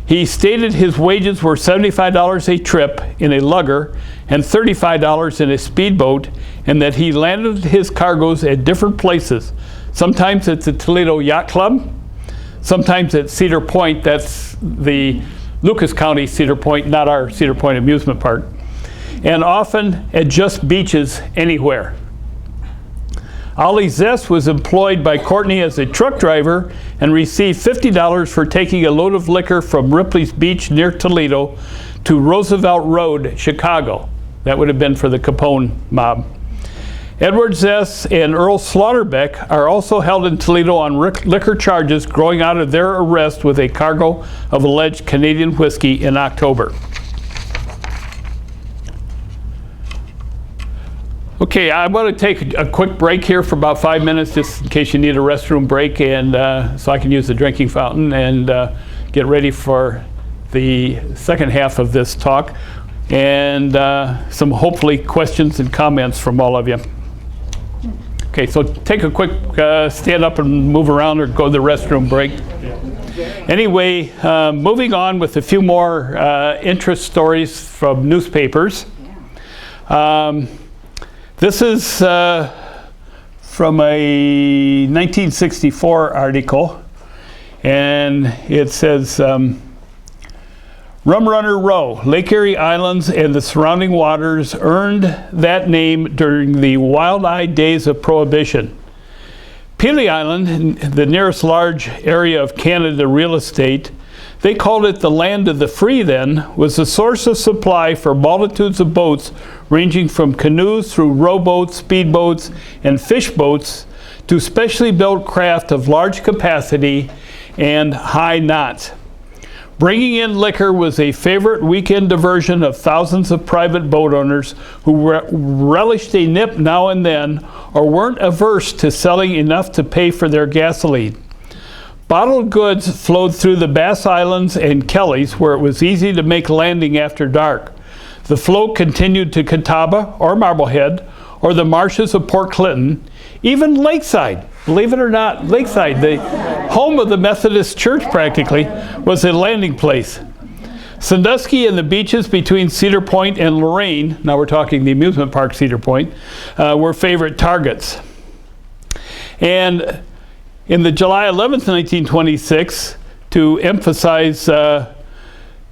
He stated his wages were $75 a trip in a lugger and $35 in a speedboat, and that he landed his cargoes at different places. Sometimes at the Toledo Yacht Club, sometimes at Cedar Point. That's the Lucas County Cedar Point, not our Cedar Point amusement park. And often at just beaches anywhere. Ollie Zess was employed by Courtney as a truck driver and received $50 for taking a load of liquor from Ripley's Beach near Toledo to Roosevelt Road, Chicago. That would have been for the Capone mob. Edward Zess and Earl Slaughterbeck are also held in Toledo on liquor charges growing out of their arrest with a cargo of alleged Canadian whiskey in October. Okay, I want to take a quick break here for about 5 minutes, just in case you need a restroom break, and so I can use the drinking fountain and get ready for the second half of this talk, and some hopefully questions and comments from all of you. Okay, so take a quick stand up and move around or go to the restroom break. Anyway, moving on with a few more interest stories from newspapers. This is from a 1964 article, and it says, Rum Runner Row, Lake Erie Islands and the surrounding waters earned that name during the wild-eyed days of Prohibition. Pelee Island, the nearest large area of Canada real estate, they called it the land of the free then, was the source of supply for multitudes of boats ranging from canoes through rowboats, speedboats, and fish boats to specially built craft of large capacity and high knot. Bringing in liquor was a favorite weekend diversion of thousands of private boat owners who relished a nip now and then or weren't averse to selling enough to pay for their gasoline. Bottled goods flowed through the Bass Islands and Kellys, where it was easy to make landing after dark. The flow continued to Catawba or Marblehead or the marshes of Port Clinton, even Lakeside. Believe it or not, Lakeside, the home of the Methodist Church practically, was a landing place. Sandusky and the beaches between Cedar Point and Lorraine, now we're talking the amusement park Cedar Point, were favorite targets. And in the July 11th, 1926, to emphasize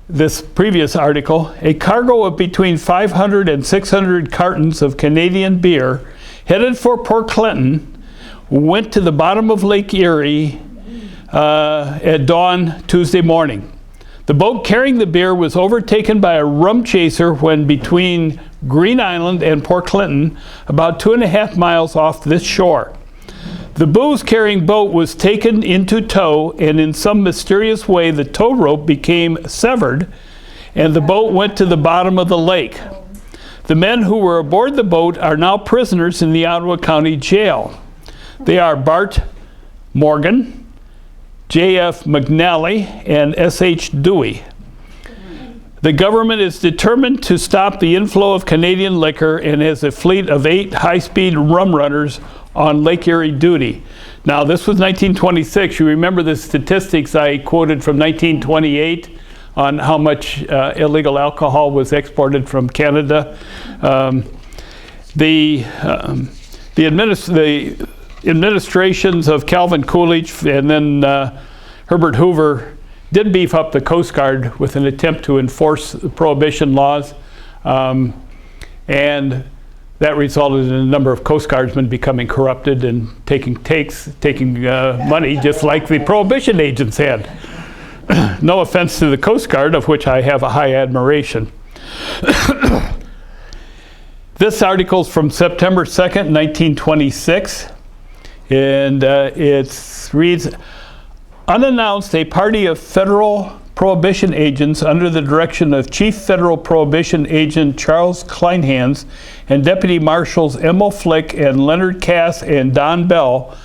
this previous article, a cargo of between 500 and 600 cartons of Canadian beer headed for Port Clinton went to the bottom of Lake Erie at dawn Tuesday morning. The boat carrying the beer was overtaken by a rum chaser when between Green Island and Port Clinton, about 2.5 miles off this shore. The booze-carrying boat was taken into tow, and in some mysterious way the tow rope became severed, and the boat went to the bottom of the lake. The men who were aboard the boat are now prisoners in the Ottawa County Jail. They are Bart Morgan, J.F. McNally, and S.H. Dewey. The government is determined to stop the inflow of Canadian liquor and has a fleet of 8 high-speed rum runners on Lake Erie duty. Now, this was 1926. You remember the statistics I quoted from 1928 on how much illegal alcohol was exported from Canada. The administrations of Calvin Coolidge and then Herbert Hoover did beef up the Coast Guard with an attempt to enforce the Prohibition laws, and that resulted in a number of Coast Guardsmen becoming corrupted and taking money just like the Prohibition agents had. No offense to the Coast Guard, of which I have a high admiration. This article's from September 2nd, 1926, and it reads, unannounced, a party of federal prohibition agents under the direction of Chief Federal Prohibition Agent Charles Kleinhans and Deputy Marshals Emil Flick and Leonard Cass and Don Bell,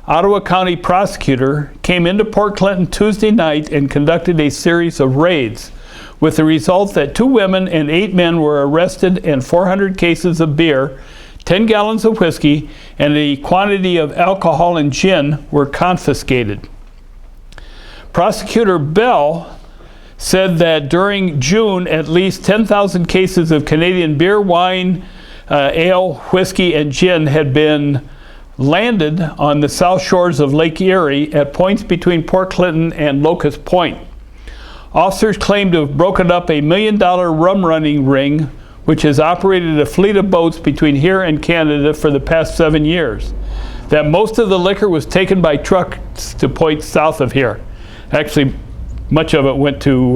Ottawa County prosecutor, came into Port Clinton Tuesday night and conducted a series of raids, with the result that 2 women and 8 men were arrested and 400 cases of beer, 10 gallons of whiskey, and a quantity of alcohol and gin were confiscated. Prosecutor Bell said that during June, at least 10,000 cases of Canadian beer, wine, ale, whiskey, and gin had been landed on the south shores of Lake Erie at points between Port Clinton and Locust Point. Officers claimed to have broken up a $1 million rum running ring, which has operated a fleet of boats between here and Canada for the past 7 years. That most of the liquor was taken by trucks to points south of here. Actually, much of it went to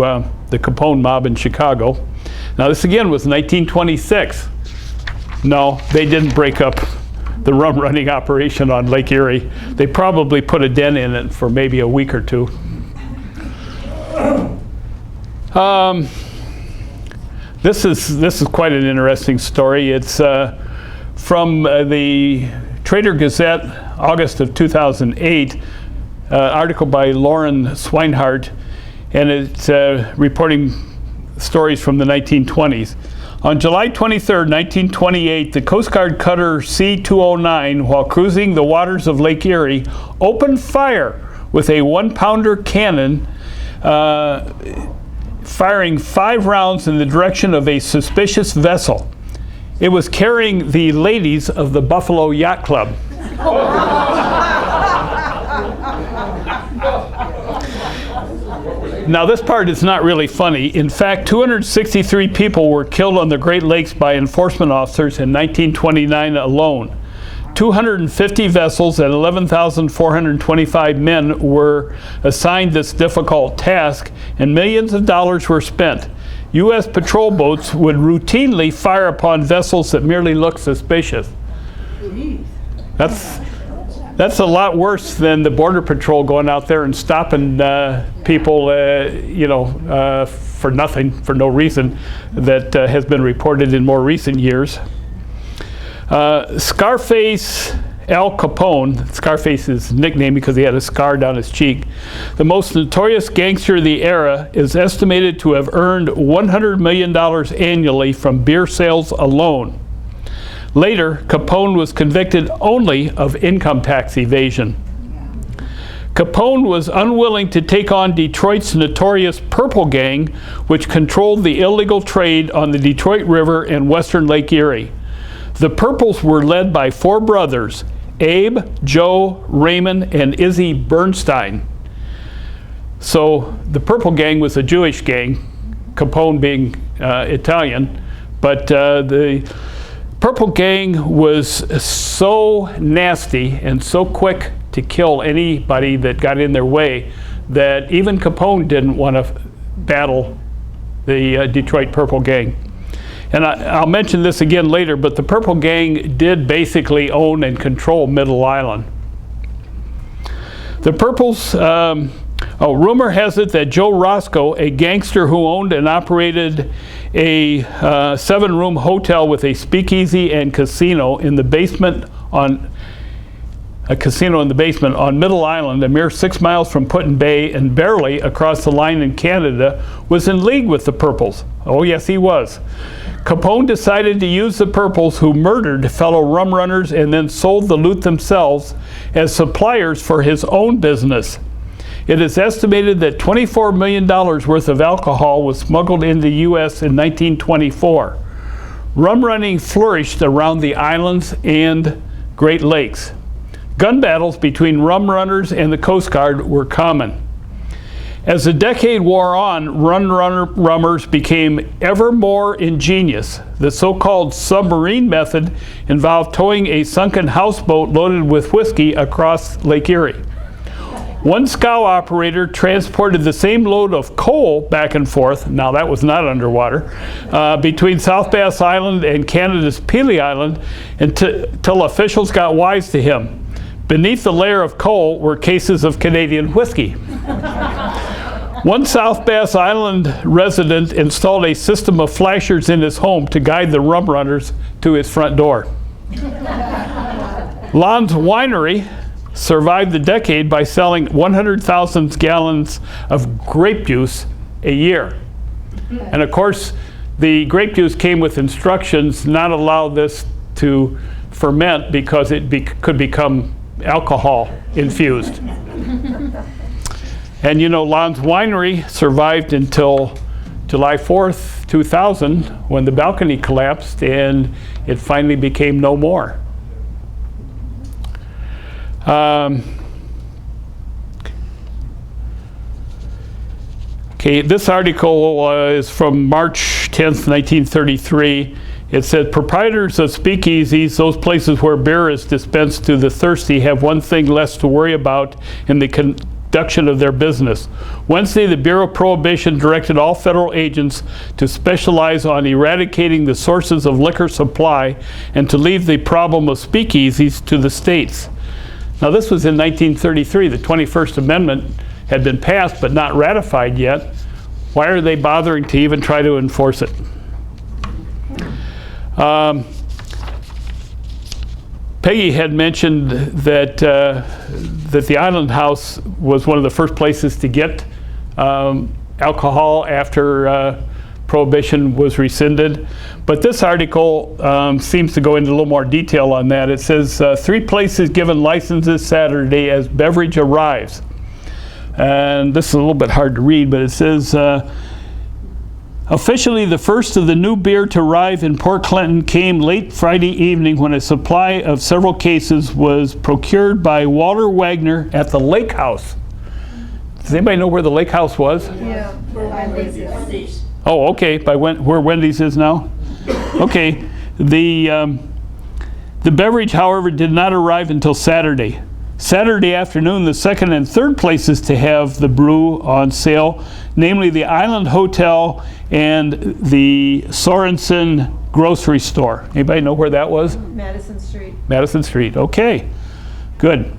the Capone mob in Chicago. Now this again was 1926. No, they didn't break up the rum running operation on Lake Erie. They probably put a dent in it for maybe a week or 2. This is quite an interesting story. It's from the Trader Gazette, August of 2008, article by Lauren Swinehart, and it's reporting stories from the 1920s. On July 23, 1928, the Coast Guard cutter C-209, while cruising the waters of Lake Erie, opened fire with a 1-pounder cannon, firing 5 rounds in the direction of a suspicious vessel. It was carrying the ladies of the Buffalo Yacht Club. Now this part is not really funny. In fact, 263 people were killed on the Great Lakes by enforcement officers in 1929 alone. 250 vessels and 11,425 men were assigned this difficult task, and millions of dollars were spent. U.S. patrol boats would routinely fire upon vessels that merely looked suspicious. That's a lot worse than the Border Patrol going out there and stopping people, for nothing, for no reason, that has been reported in more recent years. Scarface Al Capone, Scarface's nickname because he had a scar down his cheek, the most notorious gangster of the era, is estimated to have earned $100 million annually from beer sales alone. Later, Capone was convicted only of income tax evasion. Capone was unwilling to take on Detroit's notorious Purple Gang, which controlled the illegal trade on the Detroit River and western Lake Erie. The Purples were led by 4 brothers, Abe, Joe, Raymond, and Izzy Bernstein. So the Purple Gang was a Jewish gang, Capone being Italian, but the Purple Gang was so nasty and so quick to kill anybody that got in their way that even Capone didn't want to battle the Detroit Purple Gang. And I'll mention this again later, but the Purple Gang did basically own and control Middle Island. The Purples, rumor has it that Joe Roscoe, a gangster who owned and operated a 7-room hotel with a speakeasy and casino in the basement on Middle Island, a mere 6 miles from Put-in Bay and barely across the line in Canada, was in league with the Purples. Oh yes, he was. Capone decided to use the Purples, who murdered fellow rum runners and then sold the loot themselves, as suppliers for his own business. It is estimated that $24 million worth of alcohol was smuggled into the U.S. in 1924. Rum running flourished around the islands and Great Lakes. Gun battles between rum runners and the Coast Guard were common. As the decade wore on, runners became ever more ingenious. The so-called submarine method involved towing a sunken houseboat loaded with whiskey across Lake Erie. One scow operator transported the same load of coal back and forth, now that was not underwater, between South Bass Island and Canada's Pelee Island until officials got wise to him. Beneath the layer of coal were cases of Canadian whiskey. One South Bass Island resident installed a system of flashers in his home to guide the rum runners to his front door. Lon's Winery survived the decade by selling 100,000 gallons of grape juice a year. And of course, the grape juice came with instructions not allow this to ferment because it could become alcohol infused. And you know, Lon's Winery survived until July 4th, 2000, when the balcony collapsed and it finally became no more. Okay, this article is from March 10th, 1933. It said, proprietors of speakeasies, those places where beer is dispensed to the thirsty, have one thing less to worry about in the conduction of their business. Wednesday, the Bureau of Prohibition directed all federal agents to specialize on eradicating the sources of liquor supply and to leave the problem of speakeasies to the states. Now this was in 1933. The 21st Amendment had been passed but not ratified yet. Why are they bothering to even try to enforce it? Peggy had mentioned that that the Island House was one of the first places to get alcohol after Prohibition was rescinded. But this article seems to go into a little more detail on that. It says, 3 places given licenses Saturday as beverage arrives. And this is a little bit hard to read, but it says, officially the first of the new beer to arrive in Port Clinton came late Friday evening when a supply of several cases was procured by Walter Wagner at the Lake House. Does anybody know where the Lake House was?
Yeah, where Wendy's is.
Oh, okay, by where Wendy's is now? Okay, the beverage, however, did not arrive until Saturday. Saturday afternoon, the second and third places to have the brew on sale, namely the Island Hotel and the Sorensen grocery store. Anybody know where that was?
Madison Street.
Madison Street, okay, good.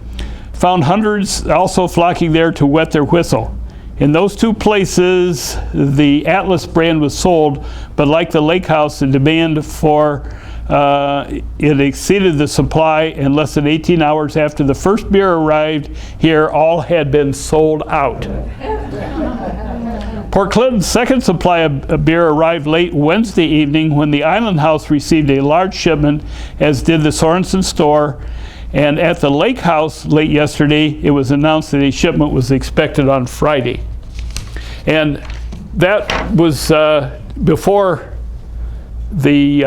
Found hundreds also flocking there to wet their whistle. In those 2 places, the Atlas brand was sold, but like the Lake House, the demand for it exceeded the supply, and less than 18 hours after the first beer arrived here, all had been sold out. Port Clinton's second supply of beer arrived late Wednesday evening when the Island House received a large shipment, as did the Sorensen store. And at the Lake House late yesterday, it was announced that a shipment was expected on Friday. And that was before the,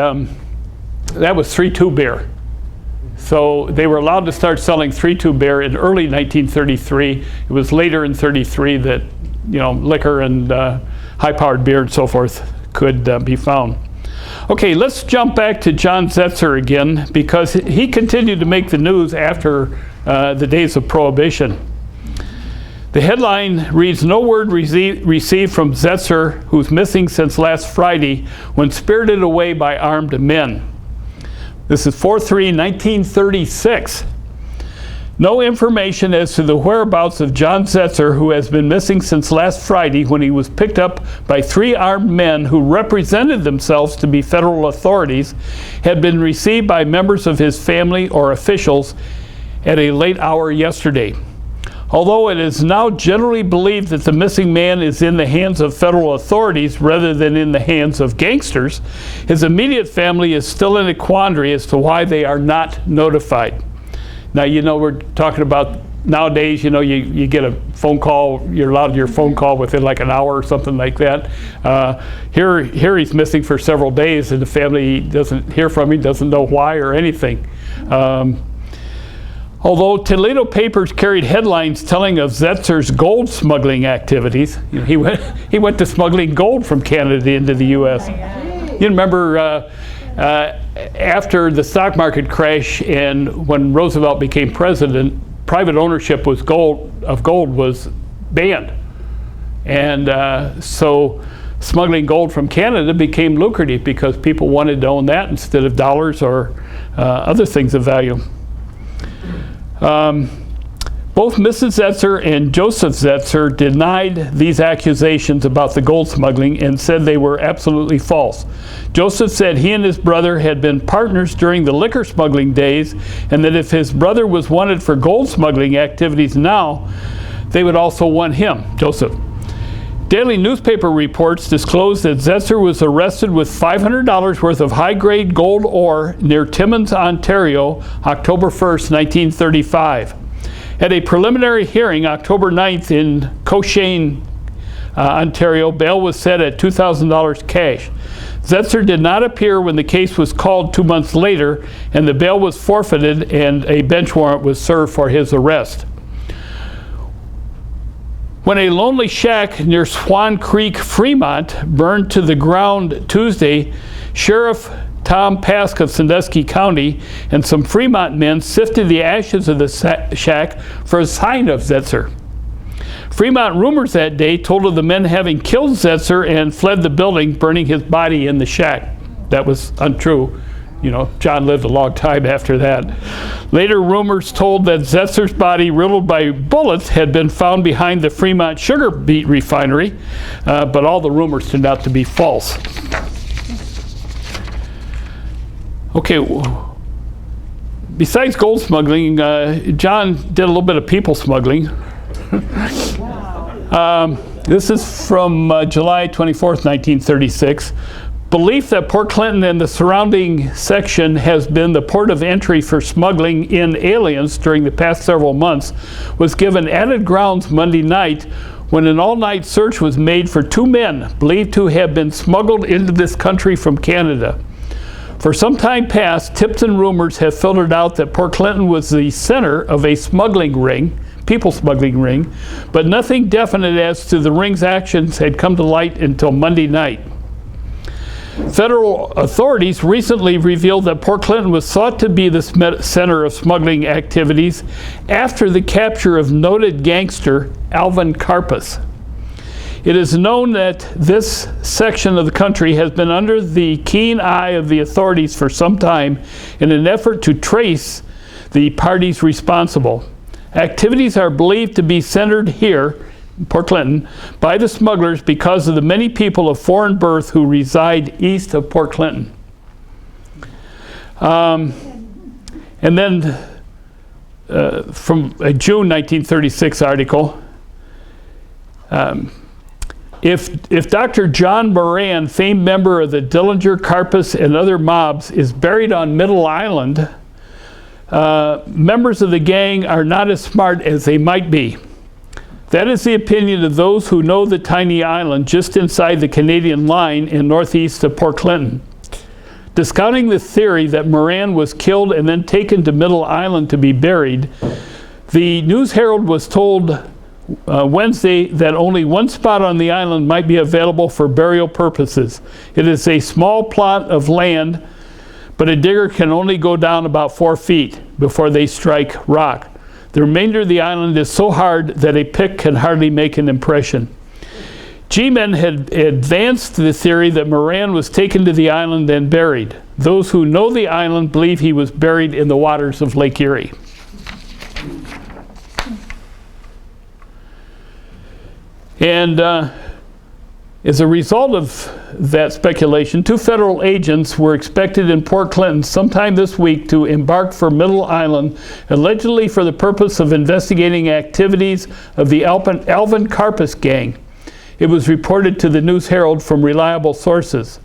that was 3-2 beer. So they were allowed to start selling 3-2 beer in early 1933. It was later in 33 that, you know, liquor and high-powered beer and so forth could be found. Okay, let's jump back to John Zetzer again, because he continued to make the news after the days of Prohibition. The headline reads, no word received from Zetzer, who's missing since last Friday when spirited away by armed men. This is 4/3/1936. No information as to the whereabouts of John Zetzer, who has been missing since last Friday when he was picked up by 3 armed men who represented themselves to be federal authorities, had been received by members of his family or officials at a late hour yesterday. Although it is now generally believed that the missing man is in the hands of federal authorities rather than in the hands of gangsters, his immediate family is still in a quandary as to why they are not notified. Now, you know, we're talking about nowadays, you know, you get a phone call, you're allowed your phone call within like an hour or something like that. Here he's missing for several days and the family doesn't hear from him, doesn't know why or anything. Although Toledo papers carried headlines telling of Zetzer's gold smuggling activities, you know, he went to smuggling gold from Canada into the U.S. You remember after the stock market crash and when Roosevelt became president, private ownership of gold was banned. And so smuggling gold from Canada became lucrative because people wanted to own that instead of dollars or other things of value. Both Mrs. Zetzer and Joseph Zetzer denied these accusations about the gold smuggling and said they were absolutely false. Joseph said he and his brother had been partners during the liquor smuggling days, and that if his brother was wanted for gold smuggling activities now, they would also want him, Joseph. Daily newspaper reports disclosed that Zetzer was arrested with $500 worth of high-grade gold ore near Timmins, Ontario, October 1st, 1935. At a preliminary hearing October 9th in Cochrane, Ontario, bail was set at $2,000 cash. Zetzer did not appear when the case was called 2 months later, and the bail was forfeited and a bench warrant was served for his arrest. When a lonely shack near Swan Creek, Fremont, burned to the ground Tuesday, Sheriff Tom Pask of Sandusky County and some Fremont men sifted the ashes of the shack for a sign of Zetzer. Fremont rumors that day told of the men having killed Zetzer and fled the building, burning his body in the shack. That was untrue. You know, John lived a long time after that. Later rumors told that Zetzer's body, riddled by bullets, had been found behind the Fremont sugar beet refinery, but all the rumors turned out to be false. Okay, besides gold smuggling, John did a little bit of people smuggling. This is from July 24th, 1936. Belief that Port Clinton and the surrounding section has been the port of entry for smuggling in aliens during the past several months was given added grounds Monday night when an all-night search was made for 2 men believed to have been smuggled into this country from Canada. For some time past, tips and rumors have filtered out that Port Clinton was the center of a smuggling ring, people smuggling ring, but nothing definite as to the ring's actions had come to light until Monday night. Federal authorities recently revealed that Port Clinton was thought to be the center of smuggling activities after the capture of noted gangster Alvin Karpus. It is known that this section of the country has been under the keen eye of the authorities for some time in an effort to trace the parties responsible. Activities are believed to be centered here, Port Clinton, by the smugglers because of the many people of foreign birth who reside east of Port Clinton. And then from a June 1936 article, If Dr. John Moran, famed member of the Dillinger, Karpus, and other mobs, is buried on Middle Island, members of the gang are not as smart as they might be. That is the opinion of those who know the tiny island just inside the Canadian line in northeast of Port Clinton. Discounting the theory that Moran was killed and then taken to Middle Island to be buried, the News Herald was told Wednesday that only one spot on the island might be available for burial purposes. It is a small plot of land, but a digger can only go down about 4 feet before they strike rock. The remainder of the island is so hard that a pick can hardly make an impression. G-men had advanced the theory that Moran was taken to the island and buried. Those who know the island believe he was buried in the waters of Lake Erie. And as a result of that speculation, 2 federal agents were expected in Port Clinton sometime this week to embark for Middle Island, allegedly for the purpose of investigating activities of the Alvin Karpus gang. It was reported to the News Herald from reliable sources.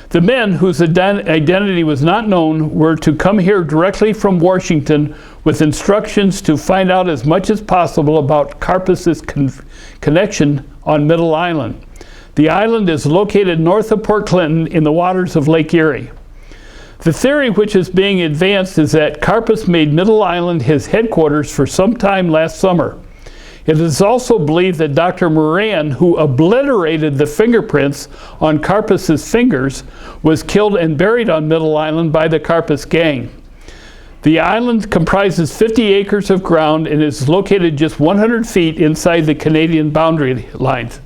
The men, whose identity was not known, were to come here directly from Washington with instructions to find out as much as possible about Karpus's connection on Middle Island. The island is located north of Port Clinton in the waters of Lake Erie. The theory which is being advanced is that Karpus made Middle Island his headquarters for some time last summer. It is also believed that Dr. Moran, who obliterated the fingerprints on Karpus's fingers, was killed and buried on Middle Island by the Karpus gang. The island comprises 50 acres of ground and is located just 100 feet inside the Canadian boundary lines.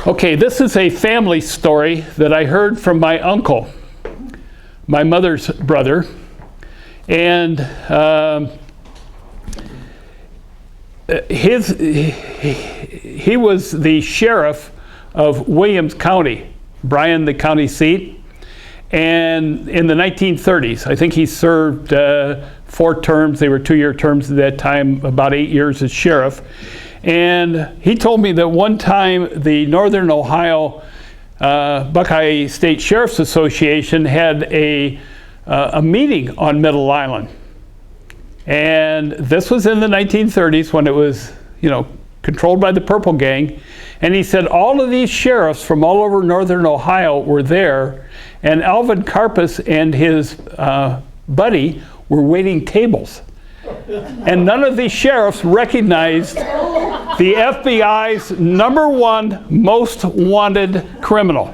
Okay, this is a family story that I heard from my uncle, my mother's brother, and he was the sheriff of Williams County, Bryan, the county seat. And in the 1930s, I think he served 4 terms. They were 2-year terms at that time, about 8 years as sheriff. And he told me that one time the Northern Ohio Buckeye State Sheriff's Association had a meeting on Middle Island. And this was in the 1930s when it was, controlled by the Purple Gang. And he said all of these sheriffs from all over Northern Ohio were there, and Alvin Karpus and his buddy were waiting tables. And none of these sheriffs recognized the FBI's #1 most wanted criminal.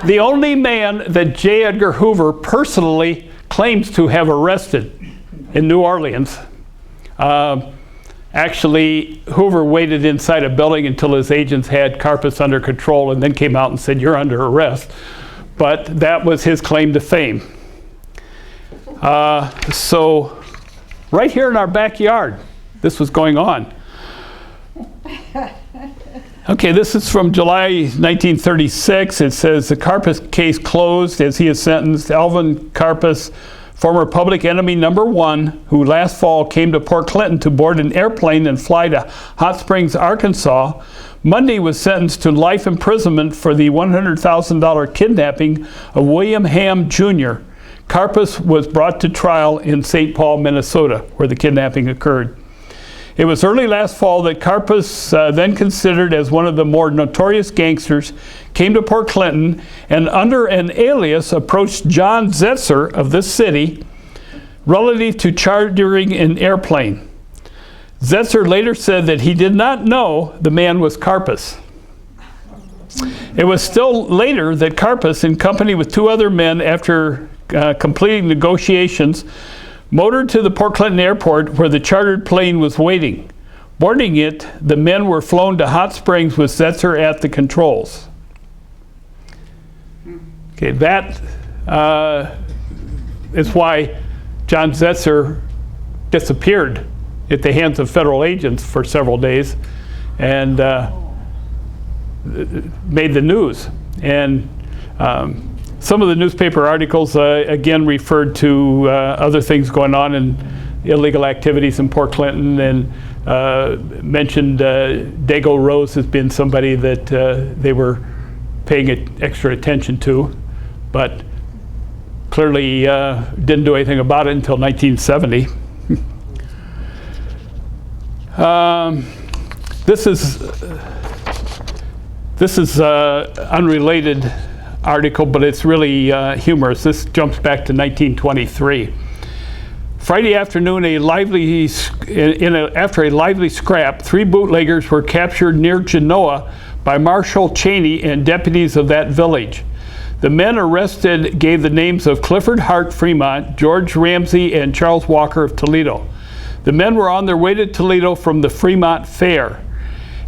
The only man that J. Edgar Hoover personally claims to have arrested in New Orleans. Actually, Hoover waited inside a building until his agents had Karpus under control and then came out and said, "You're under arrest." But that was his claim to fame. So right here in our backyard, this was going on. Okay, this is from July 1936. It says the Karpus case closed as he is sentenced. Alvin Karpus, former public enemy #1, who last fall came to Port Clinton to board an airplane and fly to Hot Springs, Arkansas, Monday was sentenced to life imprisonment for the $100,000 kidnapping of William Ham Jr. Karpus was brought to trial in St. Paul, Minnesota, where the kidnapping occurred. It was early last fall that Karpus, then considered as one of the more notorious gangsters, came to Port Clinton and under an alias approached John Zetzer of this city relative to chartering an airplane. Zetzer later said that he did not know the man was Karpus. It was still later that Karpus, in company with 2 other men, after completing negotiations, motored to the Port Clinton airport where the chartered plane was waiting. Boarding it, the men were flown to Hot Springs with Zetzer at the controls. Okay, that is why John Zetzer disappeared at the hands of federal agents for several days and made the news. And some of the newspaper articles, again, referred to other things going on in illegal activities in Port Clinton and mentioned Dago Rose as being somebody that they were paying extra attention to, but clearly didn't do anything about it until 1970. This is unrelated article, but it's really humorous. This jumps back to 1923. Friday afternoon, after a lively scrap, 3 bootleggers were captured near Genoa by Marshal Cheney and deputies of that village. The men arrested gave the names of Clifford Hart Fremont, George Ramsey, and Charles Walker of Toledo. The men were on their way to Toledo from the Fremont Fair.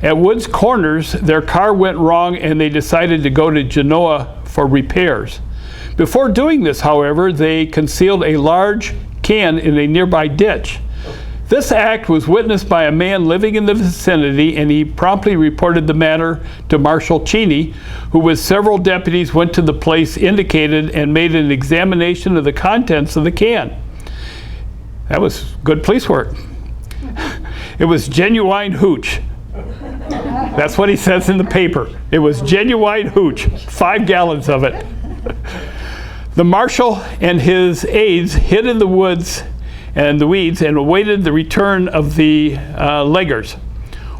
At Woods Corners, their car went wrong and they decided to go to Genoa for repairs. Before doing this, however, they concealed a large can in a nearby ditch. This act was witnessed by a man living in the vicinity, and he promptly reported the matter to Marshal Cheney, who with several deputies went to the place indicated and made an examination of the contents of the can. That was good police work. It was genuine hooch. That's what he says in the paper. It was genuine hooch, 5 gallons of it. The marshal and his aides hid in the woods and the weeds and awaited the return of the leggers.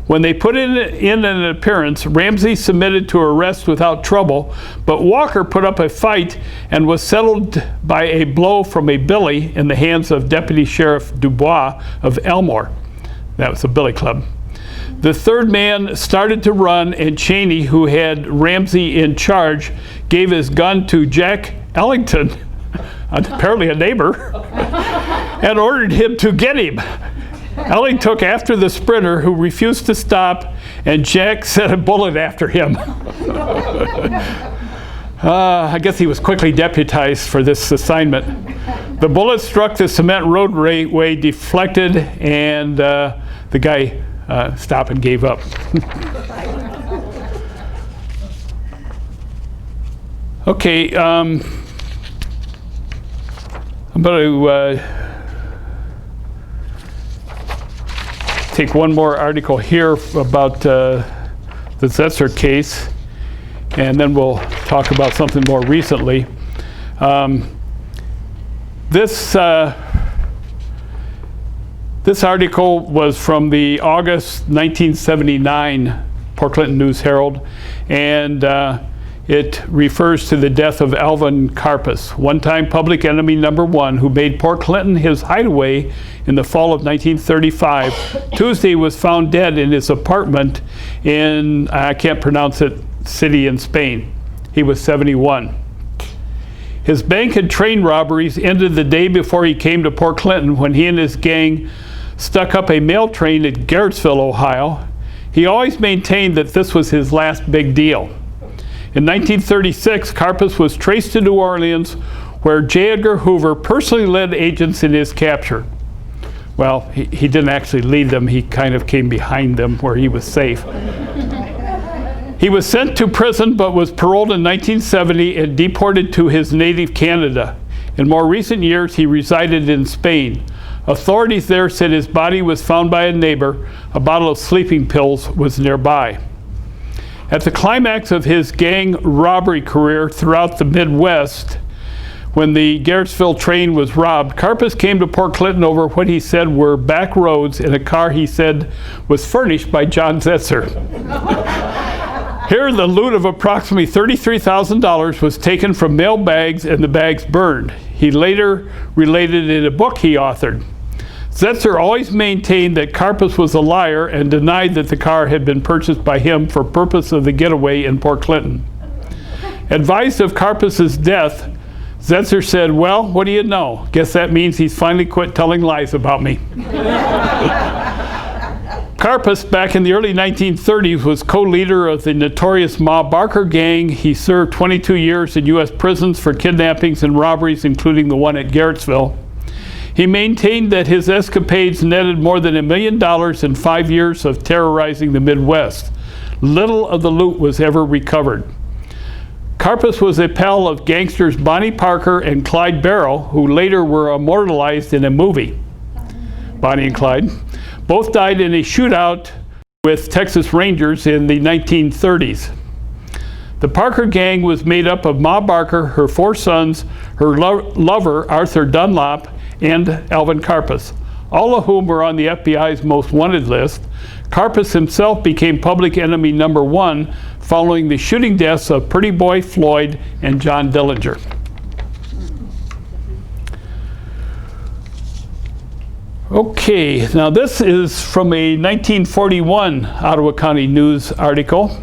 When they put in an appearance, Ramsey submitted to arrest without trouble, but Walker put up a fight and was settled by a blow from a billy in the hands of Deputy Sheriff Dubois of Elmore. That was a billy club. The third man started to run, and Cheney, who had Ramsey in charge, gave his gun to Jack Ellington, apparently a neighbor, and ordered him to get him. Ellie took after the sprinter, who refused to stop, and Jack sent a bullet after him. I guess he was quickly deputized for this assignment. The bullet struck the cement roadway, deflected, and the guy stopped and gave up. Okay, I'm going to take one more article here about the Zetzer case, and then we'll talk about something more recently. This article was from the August 1979 Port Clinton News Herald, and it refers to the death of Alvin Karpus, one-time public enemy number one, who made Port Clinton his hideaway in the fall of 1935. Tuesday was found dead in his apartment in, I can't pronounce it, city in Spain. He was 71. His bank and train robberies ended the day before he came to Port Clinton, when he and his gang stuck up a mail train at Garrettsville, Ohio. He always maintained that this was his last big deal. In 1936, Karpus was traced to New Orleans, where J. Edgar Hoover personally led agents in his capture. Well, he didn't actually lead them, he kind of came behind them where he was safe. He was sent to prison but was paroled in 1970 and deported to his native Canada. In more recent years, he resided in Spain. Authorities there said his body was found by a neighbor. A bottle of sleeping pills was nearby. At the climax of his gang robbery career throughout the Midwest, when the Garrettsville train was robbed, Karpus came to Port Clinton over what he said were back roads in a car he said was furnished by John Zetzer. Here, the loot of approximately $33,000 was taken from mail bags and the bags burned. He later related in a book he authored. Zetzer always maintained that Karpus was a liar and denied that the car had been purchased by him for purpose of the getaway in Port Clinton. Advised of Karpus's death, Zetzer said, "Well, what do you know? Guess that means he's finally quit telling lies about me." Karpus, back in the early 1930s, was co-leader of the notorious Ma Barker gang. He served 22 years in U.S. prisons for kidnappings and robberies, including the one at Garrettsville. He maintained that his escapades netted more than $1 million in 5 years of terrorizing the Midwest. Little of the loot was ever recovered. Karpus was a pal of gangsters Bonnie Parker and Clyde Barrow, who later were immortalized in a movie. Bonnie and Clyde. Both died in a shootout with Texas Rangers in the 1930s. The Parker gang was made up of Ma Barker, her 4 sons, her lover, Arthur Dunlop, and Alvin Karpus, all of whom were on the FBI's most wanted list. Karpus himself became public enemy number one following the shooting deaths of Pretty Boy Floyd and John Dillinger. Okay, now this is from a 1941 Ottawa County News article.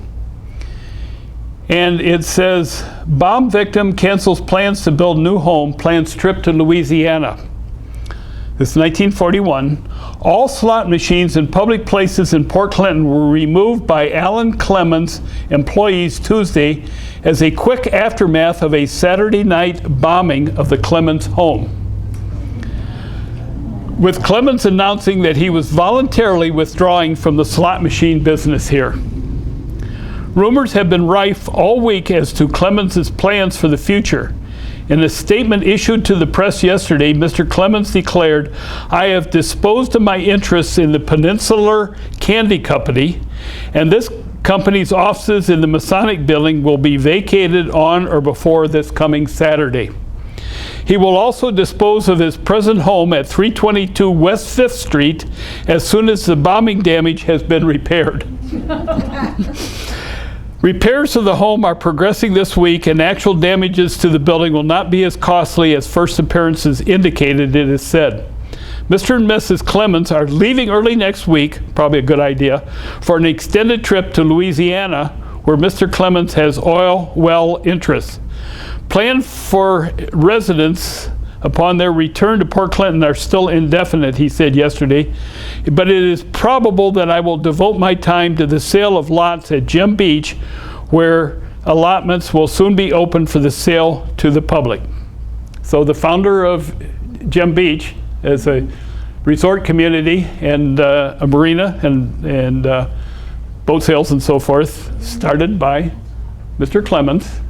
And it says, bomb victim cancels plans to build new home, plans trip to Louisiana. This is 1941. All slot machines in public places in Port Clinton were removed by Alan Clemens employees Tuesday as a quick aftermath of a Saturday night bombing of the Clemens home, with Clemens announcing that he was voluntarily withdrawing from the slot machine business here. Rumors have been rife all week as to Clemens' plans for the future. In a statement issued to the press yesterday, Mr. Clemens declared, "I have disposed of my interests in the Peninsular Candy Company, and this company's offices in the Masonic Building will be vacated on or before this coming Saturday. He will also dispose of his present home at 322 West 5th Street as soon as the bombing damage has been repaired." Repairs to the home are progressing this week, and actual damages to the building will not be as costly as first appearances indicated, it is said. Mr. and Mrs. Clemens are leaving early next week, probably a good idea, for an extended trip to Louisiana, where Mr. Clemens has oil well interests. Planned for residents upon their return to Port Clinton are still indefinite, he said yesterday. But it is probable that I will devote my time to the sale of lots at Gem Beach, where allotments will soon be open for the sale to the public. So the founder of Gem Beach is a resort community and a marina and boat sales and so forth, started by Mr. Clemens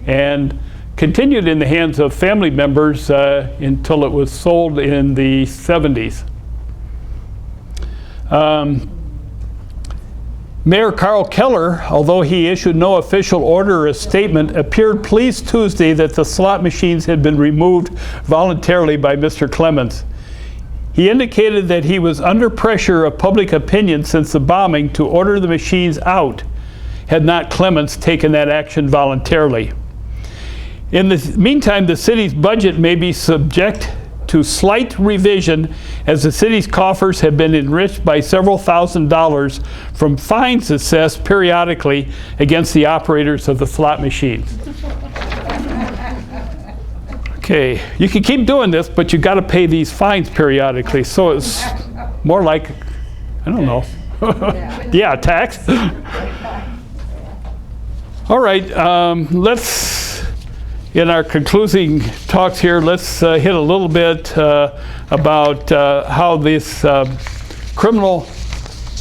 and continued in the hands of family members until it was sold in the 70s. Mayor Carl Keller, although he issued no official order or statement, appeared pleased Tuesday that the slot machines had been removed voluntarily by Mr. Clemens. He indicated that he was under pressure of public opinion since the bombing to order the machines out, had not Clemens taken that action voluntarily. In the meantime, the city's budget may be subject to slight revision as the city's coffers have been enriched by several $1,000s from fines assessed periodically against the operators of the slot machines. Okay, you can keep doing this, but you got to pay these fines periodically. So it's more like, I don't know. Yeah, tax. All right, let's, in our concluding talks here, let's hit a little bit about how this criminal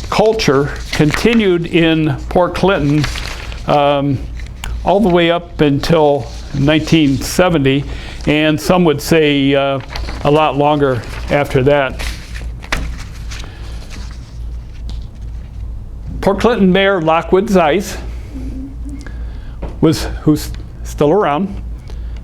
culture continued in Port Clinton all the way up until 1970, and some would say a lot longer after that. Port Clinton Mayor Lockwood Zeiss, who's still around,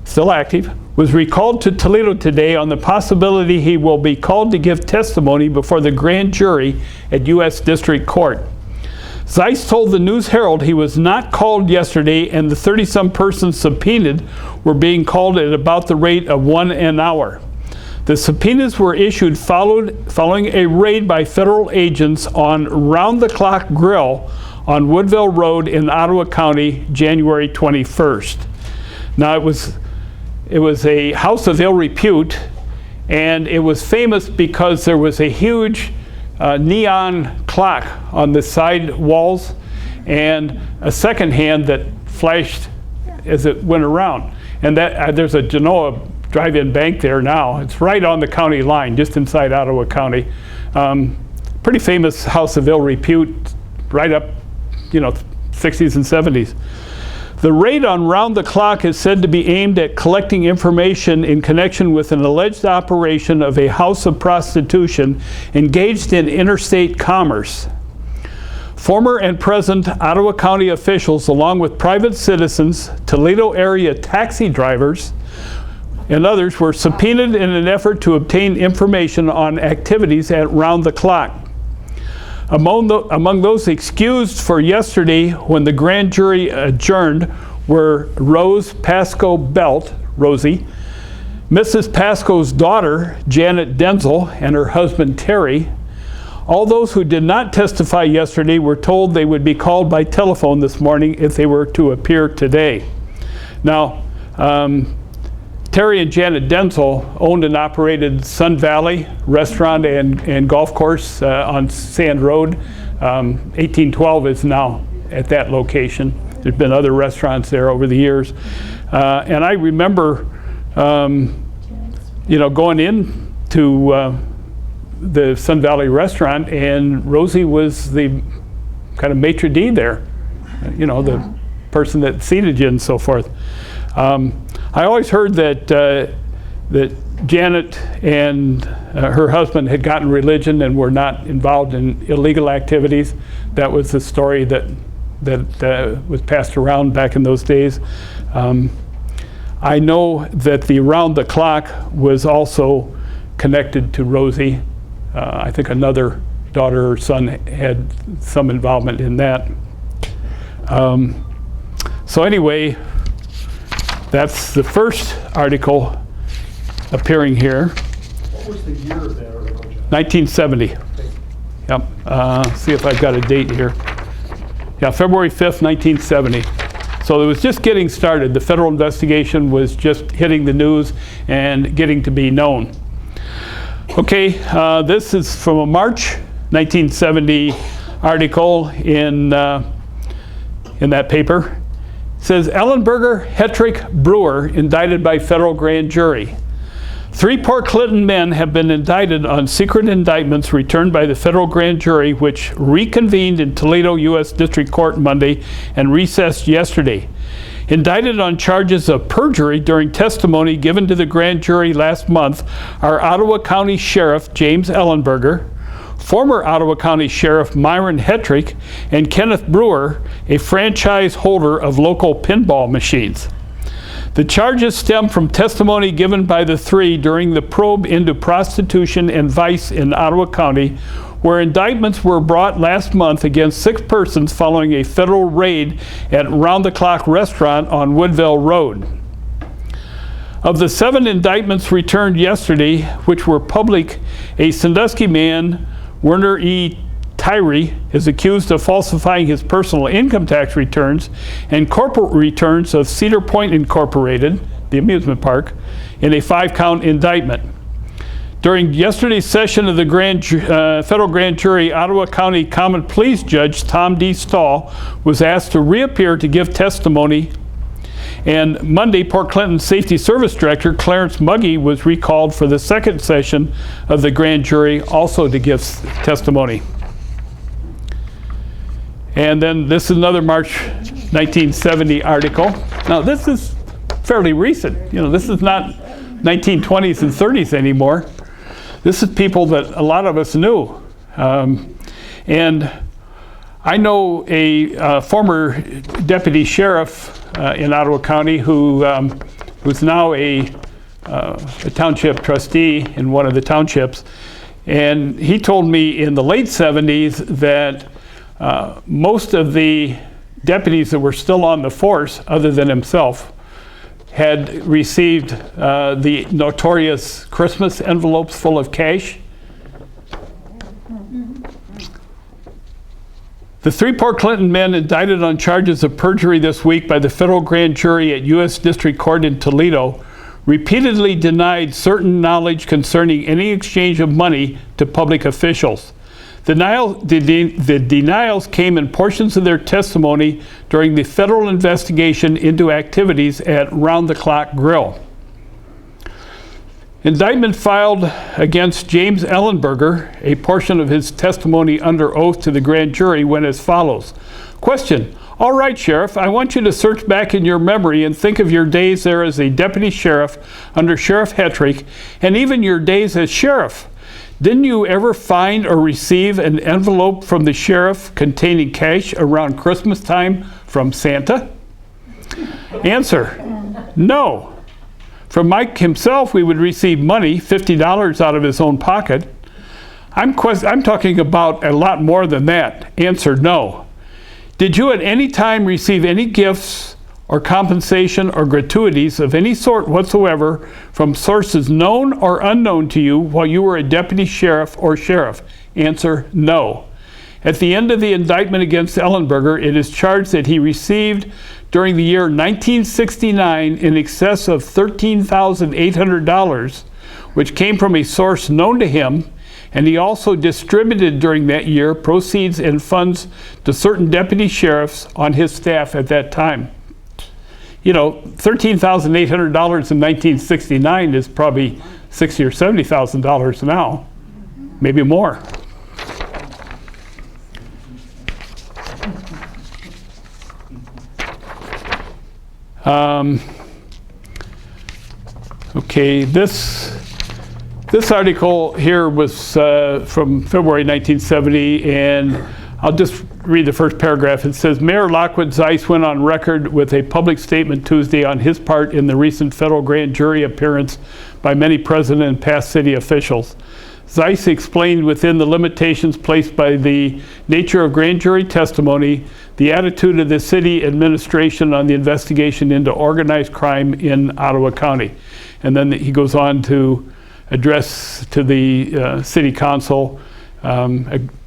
still active, was recalled to Toledo today on the possibility he will be called to give testimony before the grand jury at U.S. District Court. Zeiss told the News Herald he was not called yesterday, and the 30-some persons subpoenaed were being called at about the rate of 1 an hour. The subpoenas were issued following a raid by federal agents on Round the Clock Grill on Woodville Road in Ottawa County, January 21st. Now it was a house of ill repute, and it was famous because there was a huge neon clock on the side walls and a second hand that flashed as it went around. And that there's a Genoa drive-in bank there now. It's right on the county line, just inside Ottawa County. Pretty famous house of ill repute, right up, 60s and 70s. The raid on Round the Clock is said to be aimed at collecting information in connection with an alleged operation of a house of prostitution engaged in interstate commerce. Former and present Ottawa County officials, along with private citizens, Toledo area taxi drivers, and others, were subpoenaed in an effort to obtain information on activities at Round the Clock. Among those excused for yesterday when the grand jury adjourned were Rose Pascoe Belt, Rosie, Mrs. Pascoe's daughter, Janet Denzel, and her husband, Terry. All those who did not testify yesterday were told they would be called by telephone this morning if they were to appear today. Now, Terry and Janet Denzel owned and operated Sun Valley Restaurant and Golf Course on Sand Road. 1812 is now at that location. There's been other restaurants there over the years. And I remember, going in to the Sun Valley Restaurant, and Rosie was the kind of maitre d' there, the person that seated you and so forth. I always heard that Janet and her husband had gotten religion and were not involved in illegal activities. That was the story that was passed around back in those days. I know that the Round the Clock was also connected to Rosie. I think another daughter or son had some involvement in that. So anyway, that's the first article appearing here.
What was the year of that article, John?
1970. Yep. See if I've got a date here. Yeah, February 5th, 1970. So it was just getting started. The federal investigation was just hitting the news and getting to be known. Okay, this is from a March 1970 article in that paper. It says, Ellenberger, Hetrick, Brewer indicted by federal grand jury. 3 Port Clinton men have been indicted on secret indictments returned by the federal grand jury, which reconvened in Toledo U.S. District Court Monday and recessed yesterday. Indicted on charges of perjury during testimony given to the grand jury last month are Ottawa County Sheriff James Ellenberger, former Ottawa County Sheriff Myron Hetrick, and Kenneth Brewer, a franchise holder of local pinball machines. The charges stem from testimony given by the 3 during the probe into prostitution and vice in Ottawa County, where indictments were brought last month against 6 persons following a federal raid at Round the Clock Restaurant on Woodville Road. Of the 7 indictments returned yesterday, which were public, a Sandusky man, Werner E. Tyree, is accused of falsifying his personal income tax returns and corporate returns of Cedar Point Incorporated, the amusement park, in a 5-count indictment. During yesterday's session of the federal grand jury, Ottawa County Common Pleas Judge Tom D. Stahl was asked to reappear to give testimony. And Monday, Port Clinton Safety Service Director Clarence Muggy was recalled for the 2nd session of the grand jury, also to give testimony. And then this is another March 1970 article. Now this is fairly recent. You know, this is not 1920s and 30s anymore. This is people that a lot of us knew. And I know a former deputy sheriff in Ottawa County who's now a township trustee in one of the townships. And he told me in the late 70s that most of the deputies that were still on the force, other than himself, had received the notorious Christmas envelopes full of cash. The 3 Port Clinton men indicted on charges of perjury this week by the federal grand jury at U.S. District Court in Toledo repeatedly denied certain knowledge concerning any exchange of money to public officials. The denials came in portions of their testimony during the federal investigation into activities at Round the Clock Grill. Indictment filed against James Ellenberger, a portion of his testimony under oath to the grand jury, went as follows. Question: all right, Sheriff, I want you to search back in your memory and think of your days there as a deputy sheriff under Sheriff Hetrick, and even your days as sheriff. Didn't you ever find or receive an envelope from the sheriff containing cash around Christmas time from Santa? Answer: no. From Mike himself, we would receive money, $50 out of his own pocket. I'm talking about a lot more than that. Answer: no. Did you at any time receive any gifts or compensation or gratuities of any sort whatsoever from sources known or unknown to you while you were a deputy sheriff or sheriff? Answer: no. At the end of the indictment against Ellenberger, it is charged that he received during the year 1969 in excess of $13,800, which came from a source known to him, and he also distributed during that year proceeds and funds to certain deputy sheriffs on his staff at that time. You know, $13,800 in 1969 is probably $60,000 or $70,000 now, maybe more. Okay, this article here was from February 1970, and I'll just read the first paragraph. It says, Mayor Lockwood Zeiss went on record with a public statement Tuesday on his part in the recent federal grand jury appearance by many present and past city officials. Zeiss explained within the limitations placed by the nature of grand jury testimony the attitude of the city administration on the investigation into organized crime in Ottawa County. And then he goes on to address to the city council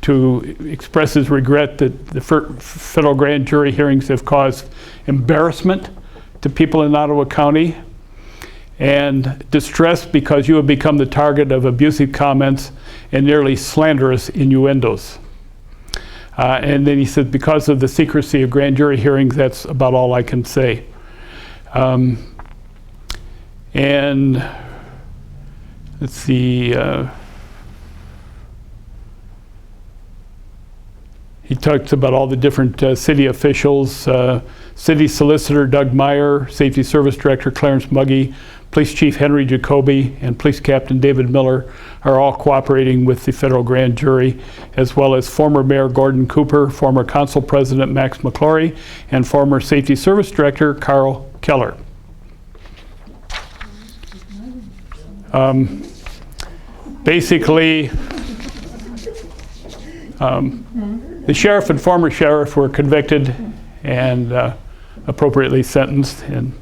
to express his regret that the federal grand jury hearings have caused embarrassment to people in Ottawa County, and distress because you have become the target of abusive comments and nearly slanderous innuendos. And then he said, because of the secrecy of grand jury hearings, that's about all I can say. And let's see, he talks about all the different city officials, City Solicitor Doug Meyer, Safety Service Director Clarence Muggy, Police Chief Henry Jacoby, and Police Captain David Miller are all cooperating with the federal grand jury, as well as former Mayor Gordon Cooper, former Council President Max McClory, and former Safety Service Director Carl Keller. Basically, the sheriff and former sheriff were convicted and appropriately sentenced, and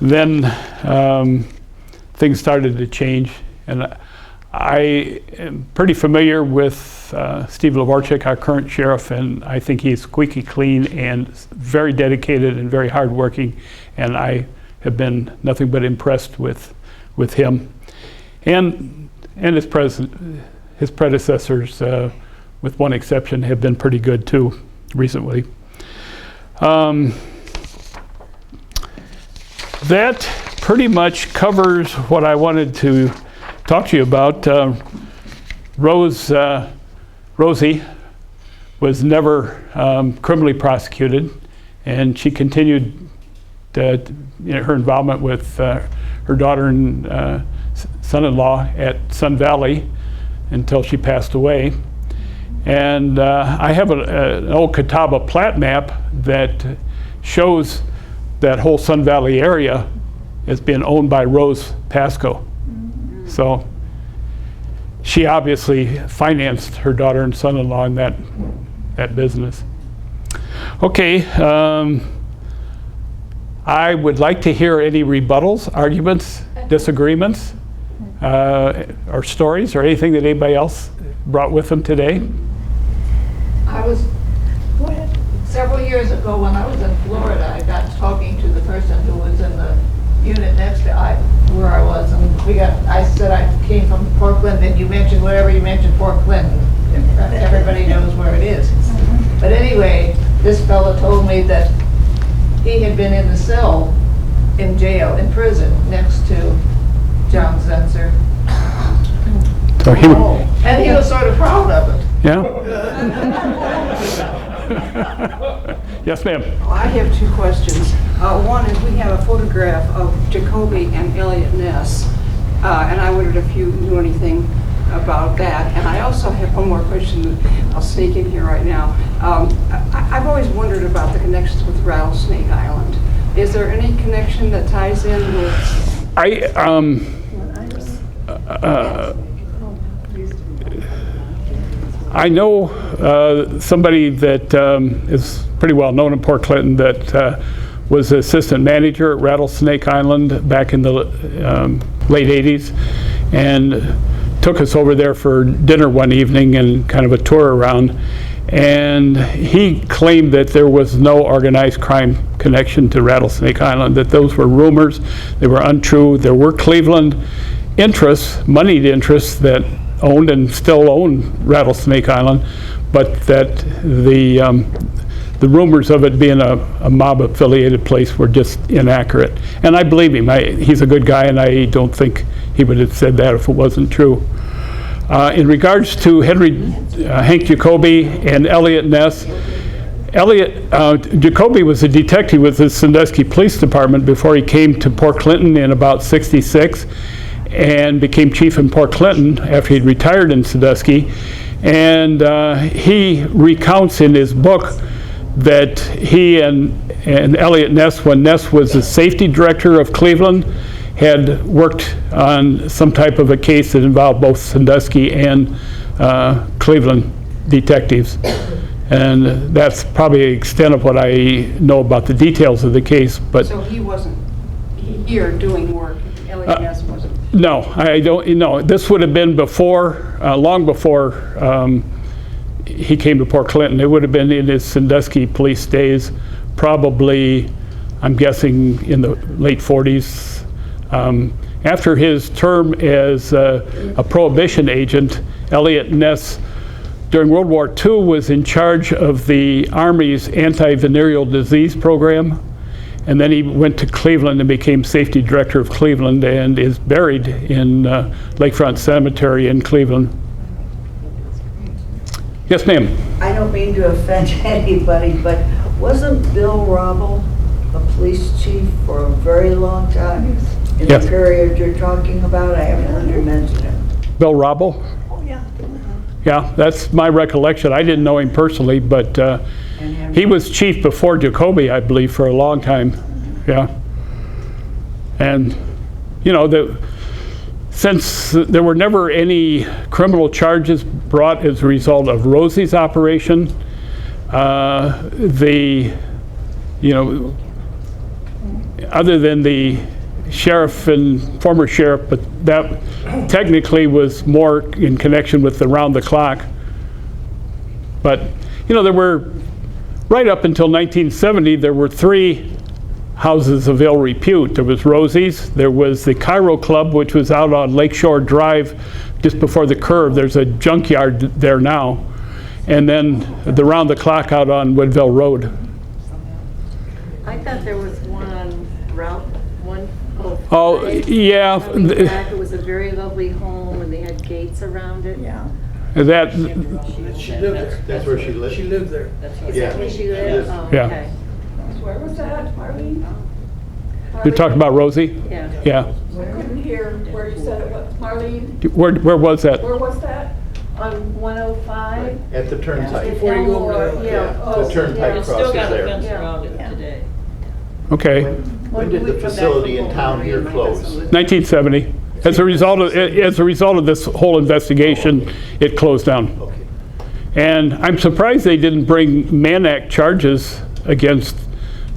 then things started to change. And I am pretty familiar with Steve Levarchik, our current sheriff, and I think he's squeaky clean and very dedicated and very hardworking, and I have been nothing but impressed with him and his predecessors, with one exception, have been pretty good too recently. That pretty much covers what I wanted to talk to you about. Rosie was never criminally prosecuted, and she continued her involvement with her daughter and son-in-law at Sun Valley until she passed away. And I have an old Catawba plat map that shows that whole Sun Valley area has been owned by Rose Pasco. So she obviously financed her daughter and son-in-law in that business. Okay, I would like to hear any rebuttals, arguments, disagreements, or stories, or anything that anybody else brought with them today.
Several years ago when I was in Florida, I got talking to the person who was in the unit next to where I was, and I said I came from Portland, and you mentioned whatever you mentioned, Fort Clinton. Everybody knows where it is. But anyway, this fellow told me that he had been in the cell, in jail, in prison, next to John Zenzer.
So
and he was sort of proud of it.
Yeah? Yes, ma'am.
I have two questions. One is we have a photograph of Jacoby and Elliot Ness, and I wondered if you knew anything about that. And I also have one more question that I'll sneak in here right now. I've always wondered about the connections with Rattlesnake Island. Is there any connection that ties in with?
I know somebody that is pretty well known in Port Clinton that was assistant manager at Rattlesnake Island back in the late 80s, and took us over there for dinner one evening and kind of a tour around. And he claimed that there was no organized crime connection to Rattlesnake Island, that those were rumors, they were untrue. There were Cleveland interests, moneyed interests, that owned and still own Rattlesnake Island, but that the rumors of it being a mob-affiliated place were just inaccurate. And I believe him. He's a good guy, and I don't think he would have said that if it wasn't true. In regards to Hank Jacoby and Elliot Ness, Jacoby was a detective with the Sandusky Police Department before he came to Port Clinton in about '66, and became chief in Port Clinton after he'd retired in Sandusky. And he recounts in his book that he and Elliot Ness, when Ness was the safety director of Cleveland, had worked on some type of a case that involved both Sandusky and Cleveland detectives. And that's probably the extent of what I know about the details of the case. But
So he wasn't here doing work, Elliot Ness wasn't?
No, I don't, this would have been before, long before he came to Port Clinton. It would have been in his Sandusky police days, probably, I'm guessing, in the late 40s. After his term as a Prohibition agent, Elliot Ness, during World War II, was in charge of the Army's anti-venereal disease program. And then he went to Cleveland and became safety director of Cleveland and is buried in Lakefront Cemetery in Cleveland. Yes, ma'am.
I don't mean to offend anybody, but wasn't Bill Robble a police chief for a very long time? In
Yes.
the period you're talking about, I haven't heard you mention him.
Bill Robble?
Oh, yeah.
Yeah, that's my recollection. I didn't know him personally, but he was chief before Jacoby, I believe, for a long time. Yeah. And, since there were never any criminal charges brought as a result of Rosie's operation, other than the sheriff and former sheriff, but that technically was more in connection with the round the clock. But, there were, right up until 1970, there were 3 houses of ill repute. There was Rosie's, there was the Cairo Club, which was out on Lakeshore Drive just before the curve. There's a junkyard there now. And then the round the clock out on Woodville Road.
I thought there was one on Route 105.
Oh, yeah.
It was a very lovely home and they had gates around it. Yeah.
That,
She lived there.
That's where she lived.
She lived there.
Is that where she lived? Oh,
Yeah.
okay.
Where was that, Marlene?
you're talking about Rosie?
Yeah.
Yeah.
I couldn't hear where you said it was. Marlene,
Where was that?
where was that?
On 105?
At the turnpike.
Before you go over there.
Yeah.
The turnpike crosses there.
around it today.
Okay.
When did the facility in town here close?
1970. As a result of this whole investigation, it closed down.
Okay.
And I'm surprised they didn't bring Mann Act charges against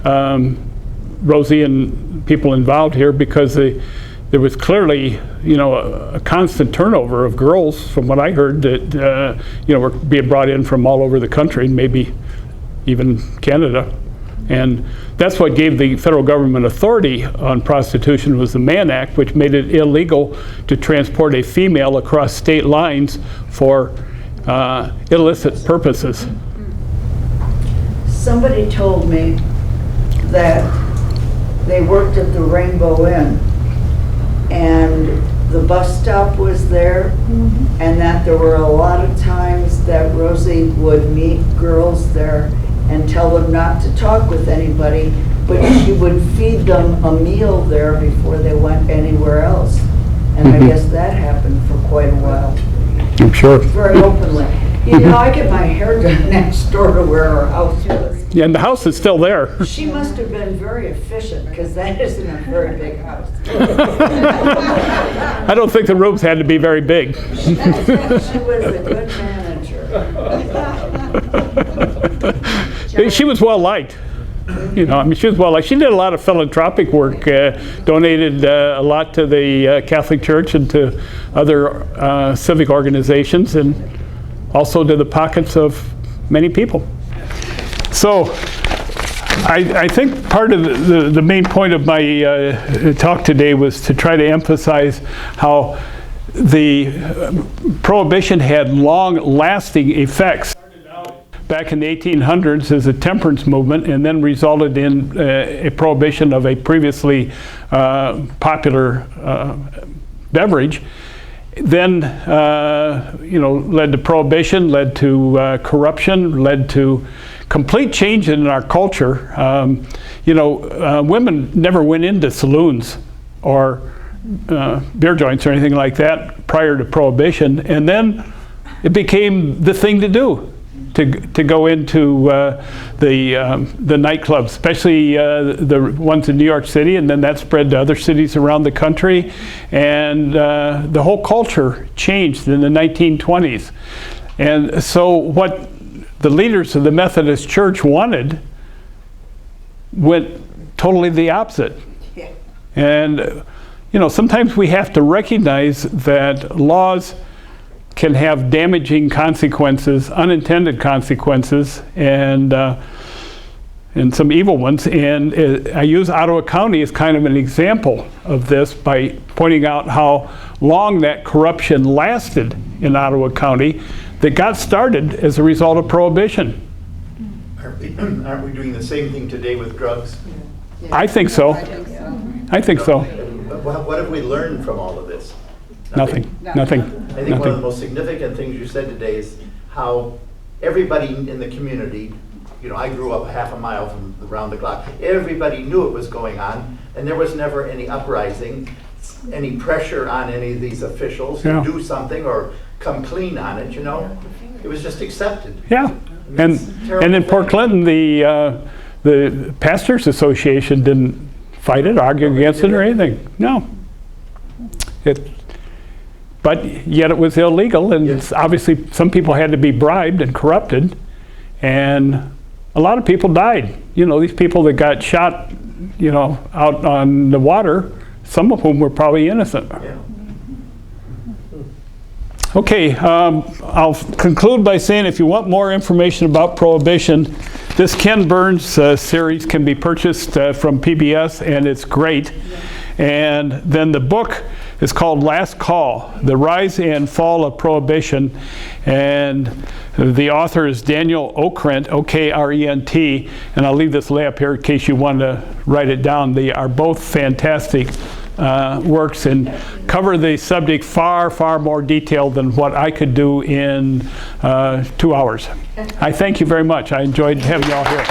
Rosie and people involved here, because there was clearly, a constant turnover of girls, from what I heard, that were being brought in from all over the country, and maybe even Canada. And that's what gave the federal government authority on prostitution, was the Mann Act, which made it illegal to transport a female across state lines for illicit purposes.
Somebody told me that they worked at the Rainbow Inn and the bus stop was there, and that there were a lot of times that Rosie would meet girls there and tell them not to talk with anybody, but she would feed them a meal there before they went anywhere else. And I guess that happened for quite a while,
I'm sure.
very openly. I get my hair done next door to where her house was.
Yeah, and the house is still there.
She must have been very efficient, because that isn't a very big house.
I don't think the rooms had to be very big.
She was a good manager.
She was well liked. She was well liked. She did a lot of philanthropic work, donated a lot to the Catholic Church and to other civic organizations, and also to the pockets of many people. So I think part of the main point of my talk today was to try to emphasize how the Prohibition had long-lasting effects. Back in the 1800s as a temperance movement, and then resulted in a prohibition of a previously popular beverage. Then, led to prohibition, led to corruption, led to complete change in our culture. Women never went into saloons or beer joints or anything like that prior to prohibition, and then it became the thing to do. To go into the nightclubs, especially the ones in New York City, and then that spread to other cities around the country, and the whole culture changed in the 1920s. And so what the leaders of the Methodist Church wanted went totally the opposite.
Yeah.
And you know, sometimes we have to recognize that laws can have damaging consequences, unintended consequences, and some evil ones. And I use Ottawa County as kind of an example of this by pointing out how long that corruption lasted in Ottawa County that got started as a result of Prohibition.
Aren't we doing the same thing today with drugs?
I think so. I think so.
What have we learned from all of this?
Nothing.
I think one of the
Nothing.
most significant things you said today is how everybody in the community, you know, I grew up half a mile from around the clock. Everybody knew it was going on, and there was never any uprising, any pressure on any of these officials
Yeah.
to do something or come clean on it, you know? It was just accepted.
Yeah. And in Port Clinton, the Pastors Association didn't fight it, argue against it, or anything. No. But yet it was illegal, and it's obviously some people had to be bribed and corrupted, and a lot of people died. You know, these people that got shot, you know, out on the water, some of whom were probably innocent.
Yeah.
Okay, I'll conclude by saying if you want more information about Prohibition, this Ken Burns series can be purchased from PBS, and it's great. And then the book is called Last Call, The Rise and Fall of Prohibition. And the author is Daniel Okrent, O-K-R-E-N-T. And I'll leave this layup here in case you want to write it down. They are both fantastic works and cover the subject far, far more detail than what I could do in 2 hours. I thank you very much. I enjoyed having you all here.